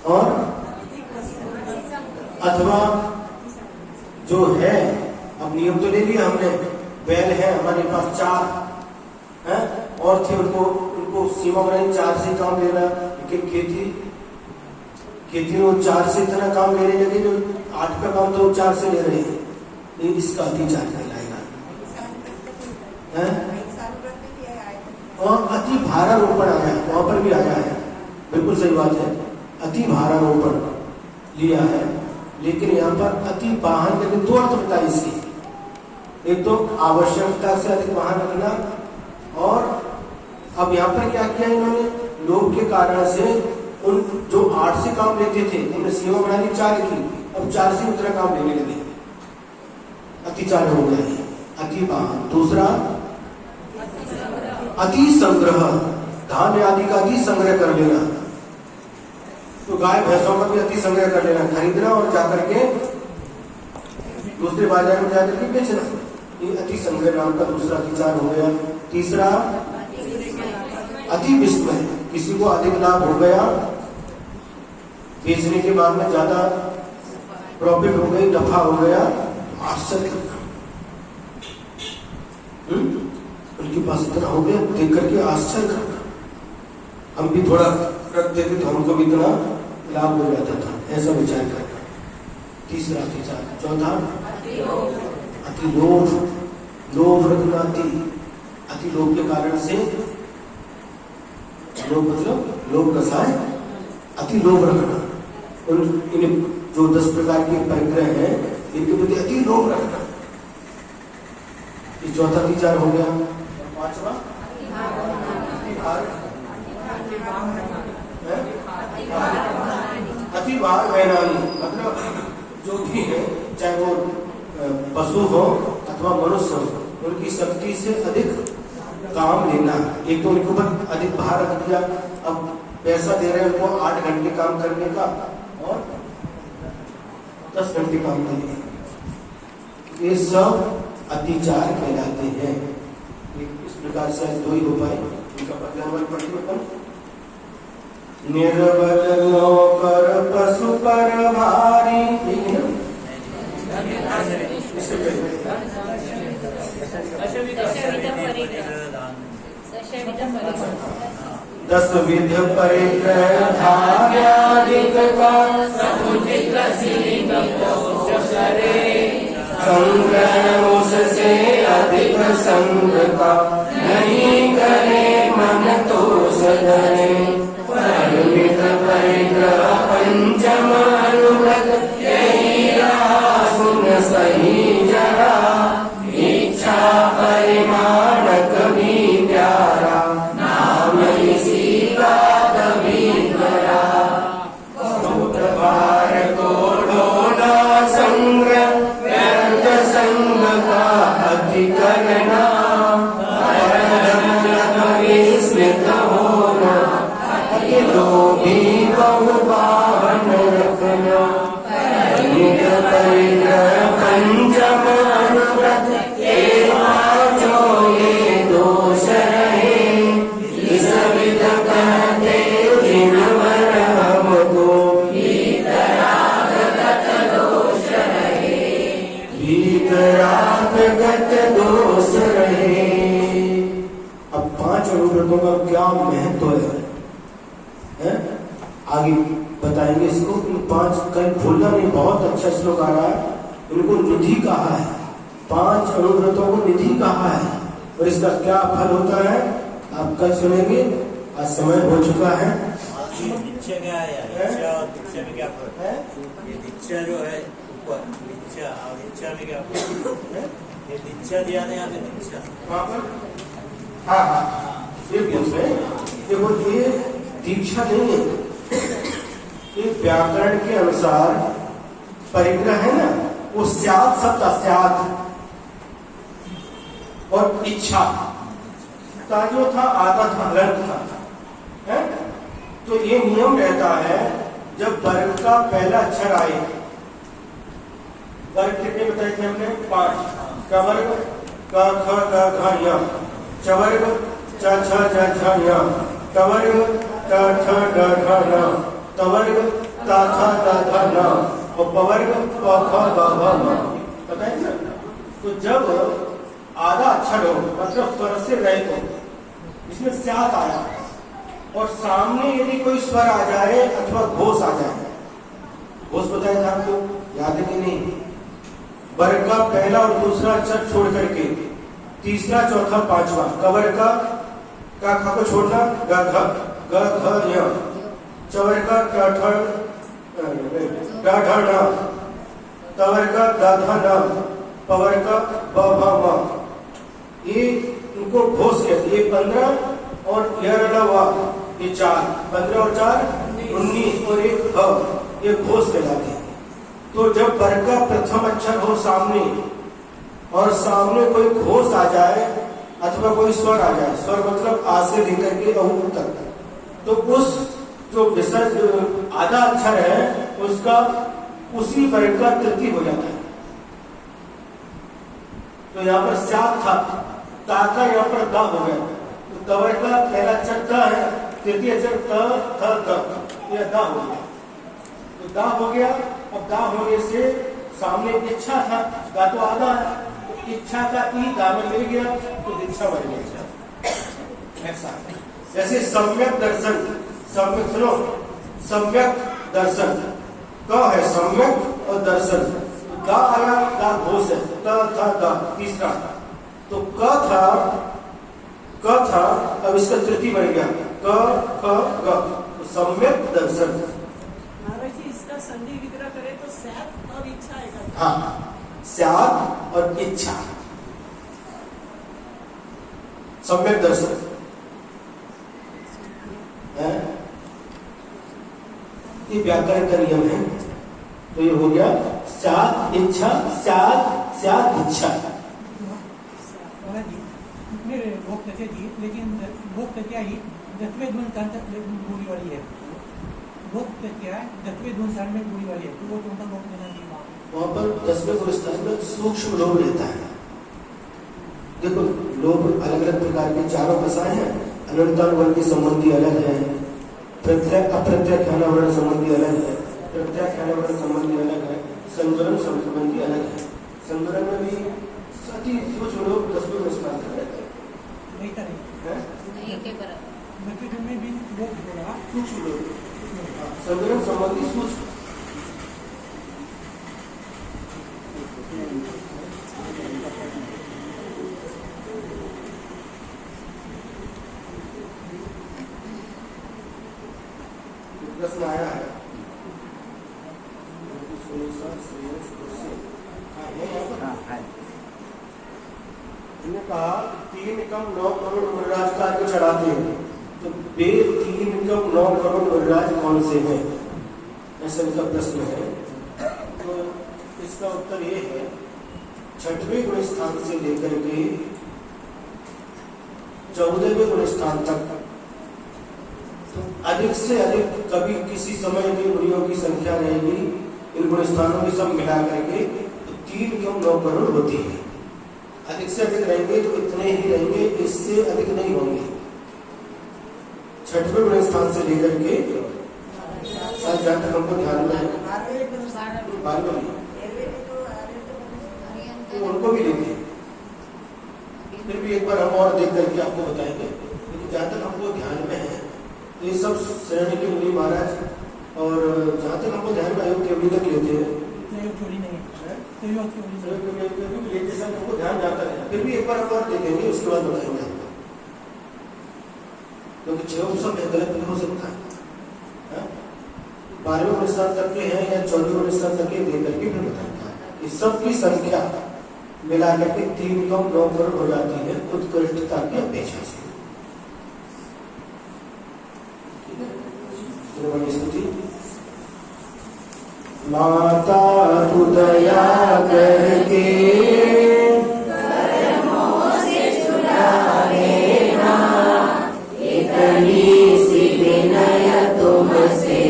और अथवा जो है, अब नियम तो ले लिया हमने, बैल है हमारे पास 4 है और थे, उनको सीमा बनाई 4 से काम लेना, लेकिन खेती में 4 से इतना काम लेने लगे जो 8 का काम तो 4 से ले रहे हैं, ये इसका अतिचार कहलाएगा। और अति भारारोपण आया, वहां पर भी आया है, बिल्कुल सही बात है, अति भारारोपण लिया है, लेकिन यहाँ पर अति वाहन के 2 अर्थ बताए इसके। एक तो आवश्यकता से अधिक वाहन रखना, और अब यहाँ पर क्या किया इन्होंने, लोभ के कारण से उन जो 8 से काम लेते थे उन्होंने सीमा बना ली 4 की, अब 4 से उतना काम लेने लगे, अतिचार हो गए, अति वाहन। दूसरा अति संग्रह, धान आदि का अति संग्रह कर लेना, तो गाय भैंसों का भी अति संग्रह कर लेना, खरीदना और जाकर के दूसरे बाजार में जाकर के बेचना, ये अति संग्रह नाम का दूसरा अतिचार हो गया। तीसरा अति विस्मय, किसी को अधिक लाभ हो गया, बेचने के बाद में ज्यादा प्रॉफिट हो गई, नफा हो गया, आश्चर्य करना। उनके पास इतना हो गया, देख करके आश्चर्य करना। हम भी थोड़ा रख देते तो हमको भी इतना लाभ हो जाता था, ऐसा विचार करना। तीसरा विचार। चौथा अति लोभ। लोभ रखना, अति लोभ के कारण से, लोभ मतलब लोभ कसाय, अति लोभ रखना। इन जो 10 प्रकार के परिग्रह हैं, इनके प्रति अति लोभ रखना, ये चौथा विचार हो गया। पांचवा अति भार वैनानी, मतलब जो भी है, चाहे वो पशु हो अथवा मनुष्य हो, उनकी शक्ति से अधिक काम लेना। एक तो उनके ऊपर अधिक भार रख दिया, अब पैसा दे रहे हैं उनको 8 घंटे काम करने का और 10 घंटे काम करने का, ये सब अतिचार कहलाते हैं। इस प्रकार से आज 2 ही हो पाए, इनका पर्यावरण परिवर्तन। निर्बल नौकर पशु पर भारी, दस विध परिग्रह धार्यादिक का संग्रह उससे अधिक संग का, नहीं करे मन तो सदने। परिमित परिग्रह पंचम अनुव्रत, यही रहा सुन सही जरा। इच्छा परिमाणक भी प्यारा, नाम इसी का कभी करा। बहुत भार को ढोना संग्रह, व्यर्थ संग का अति करना। विस्मृत होना, अति लोभी बहुभावन रखना। परिमित परिग्रह पंचम अनुव्रत, ये पांचों ये दोष रहे। इस विध कहते जिनवर हमको, भीतरागत दोष रहे। भीतरागत दोष रहे। अब 5 अनुव्रतों का क्या महत्व है? आगे बताएंगे इसको। इन 5 कल भूलना नहीं, बहुत अच्छा श्लोक आ रहा है। इनको निधि कहा है, 5 अनुव्रतों को निधि कहा है, और इसका क्या फल होता है आप कल सुनेंगे। आज समय हो चुका है। दीक्षा क्या है? दीक्षा और दीक्षा में क्या फर्क है? ये दीक्षा जो है ऊपर, दीक्षा और दीक्षा में क्या फर्क है? ये दीक्षा दिया नहीं, आपने दीक्षा। हाँ, ये पूछ रहे हैं। देखो, ये दीक्षा नहीं है, ये व्याकरण के अनुसार परिग्रह है ना, वो स्याद शब्द, स्याद और इच्छा का जो था आधा था, ग्रंथ था, है? तो ये नियम रहता है, जब वर्ग का पहला अक्षर आए, वर्ग कितने बताए थे हमने? 5। का वर्ग, क ख ग घ य, चवर्ग च छ ज झ य, कवर्ग ट ठ ड ढ न, तवर्ग ता थ द ध न, और पवर्ग प फ ब भ म। पता है ना? तो जब आधा अक्षर हो, मतलब स्वर से रहित हो, इसमें स्यात आया, और सामने यदि कोई स्वर आ जाए अथवा घोष आ जाए, घोष बताया था आपको, याद है कि नहीं? वर्ग का पहला और दूसरा अक्षर छोड़ करके तीसरा, चौथा, पांचवा, कवर का ख को छोड़ना, ग घ य, चवर का ट ठ ड ढ ढ, तवर का द ध न, पवर का ब भ म। ये इनको घोष कहते। ये 15 और ये 4, 15 और 4 19 और 1 ह, ये घोष कहलाते हैं। तो जब वर्ग का प्रथम अक्षर हो सामने, और सामने कोई घोष आ जाए अथवा कोई स्वर आ जाए, स्वर मतलब आ से लेकर के अहू तक, तो उस जो विसर्ग आधा अक्षर है उसका उसी वर्ग का तृतीय हो जाता है। तो यहाँ पर स्यात था, ता का यहाँ पर दा हो गया, तो कवर का पहला अक्षर ता है, तृतीय अक्षर त थ द, यह दा हो गया। तो दा हो गया। अब दा होने से सामने इच्छा था, दा तो आधा है, तो इच्छा का ई दा में मिल गया तो दीक्षा बन गया। ऐसा जैसे सम्यक दर्शन, सम्यक सुनो, सम्यक दर्शन क है सम्यक और दर्शन, दा आया, दा घोष है, त था दा तीसरा, तो क था, अब इसका तृतीय बन गया क ख ग, तो सम्यक दर्शन। महाराज जी इसका संधि विग्रह करे तो स्यात् और इच्छा आएगा। हाँ, स्यात् और इच्छा, सम्यक दर्शन है। ये व्याकरण का नियम है। तो ये हो गया स्यात् इच्छा, स्यात् इच्छा। महाराज जी इसमें भोग तथ्य जी, लेकिन भोग तथ्य ही दसवें धुन पूरी वाली है, भोग तथ्य दसवें धुन स्थान में पूरी वाली है, तो वो उनका भोग देना नहीं। वहां पर 10वें गुण स्थान में सूक्ष्म लोभ रहता है। देखो लोभ अलग अलग प्रकार के चारों दशाएं हैं। अनंतानुवर्ण की संबंधी अलग है, प्रत्यक्ष अप्रत्यक्ष अनावरण संबंधी अलग है, प्रत्यक्ष अनावरण संबंधी अलग है, संवरण संबंधी अलग है। संवरण में भी सती सूक्ष्म लोभ 10वें गुण स्थान में रहता है। नहीं था नहीं के बराबर। दसवें धुन में भी भोग होगा सूक्ष्म लोभ, संवरण संबंधी सूक्ष्म। प्रश्न आया है इन्होंने कहा 3 एकम 9 करोड़ मुर्राज का जो चढ़ाते हैं, तो वे 3 एकम 9 करोड़ मुर्राज कौन से हैं, ऐसा इनका प्रश्न है। तो इसका उत्तर ये है 6वें गुण स्थान से लेकर के 14वें गुण स्थान तक, तो अधिक से अधिक कभी किसी समय की मुनियों की संख्या रहेगी इन गुण स्थानों की सब मिला करके तो 3 एकम 9 करोड़ होती है। अधिक से अधिक रहेंगे तो इतने ही रहेंगे, इससे अधिक नहीं होंगे। 6वें गुण स्थान से लेकर के सब जहाँ तक हमको ध्यान में है, 12वें तो उनको भी लेंगे। फिर भी एक बार हम और देख करके आपको बताएंगे, लेकिन जहाँ तक हमको ध्यान में है तो ये सब श्रेणी के मुनि महाराज, और जहाँ तक हमको ध्यान में आयोग केवली तक लेते हैं, चोरी नहीं लेते सब हमको ध्यान जाता है। फिर भी एक बार हम और देखेंगे, उसके बाद बताएंगे आपको, क्योंकि 6 सब गलत भी हो सकता है। 12वें गुण स्थान तक के हैं या 14वें गुण स्थान तक के देख करके फिर बताएंगे। इस सब की संख्या मिला करके 3 एकम 9 करोड़ हो जाती है उत्कृष्टता की अपेक्षा से। स्तुति माता तू दया करके इतनी सी विनय तुमसे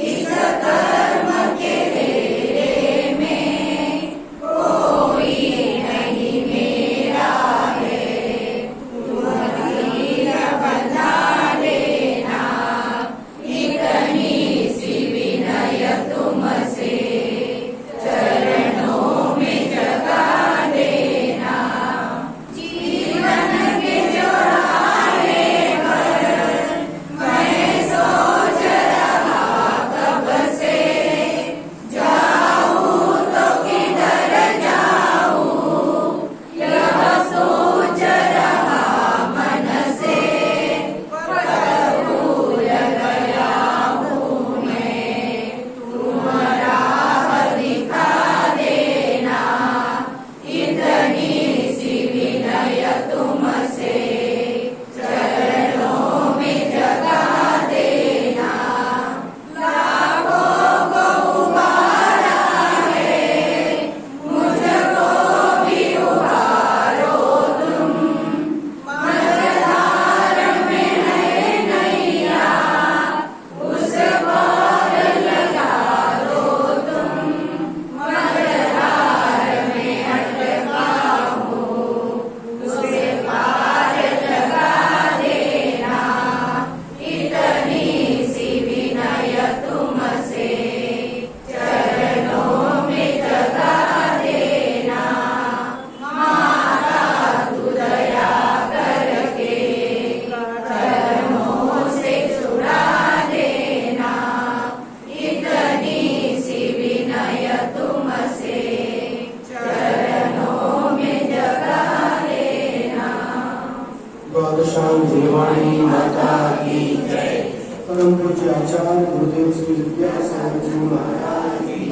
इस वाणी माता की जय। परम पूज्य आचार्य गुरुदेव श्री विद्यासागर जी महाराज की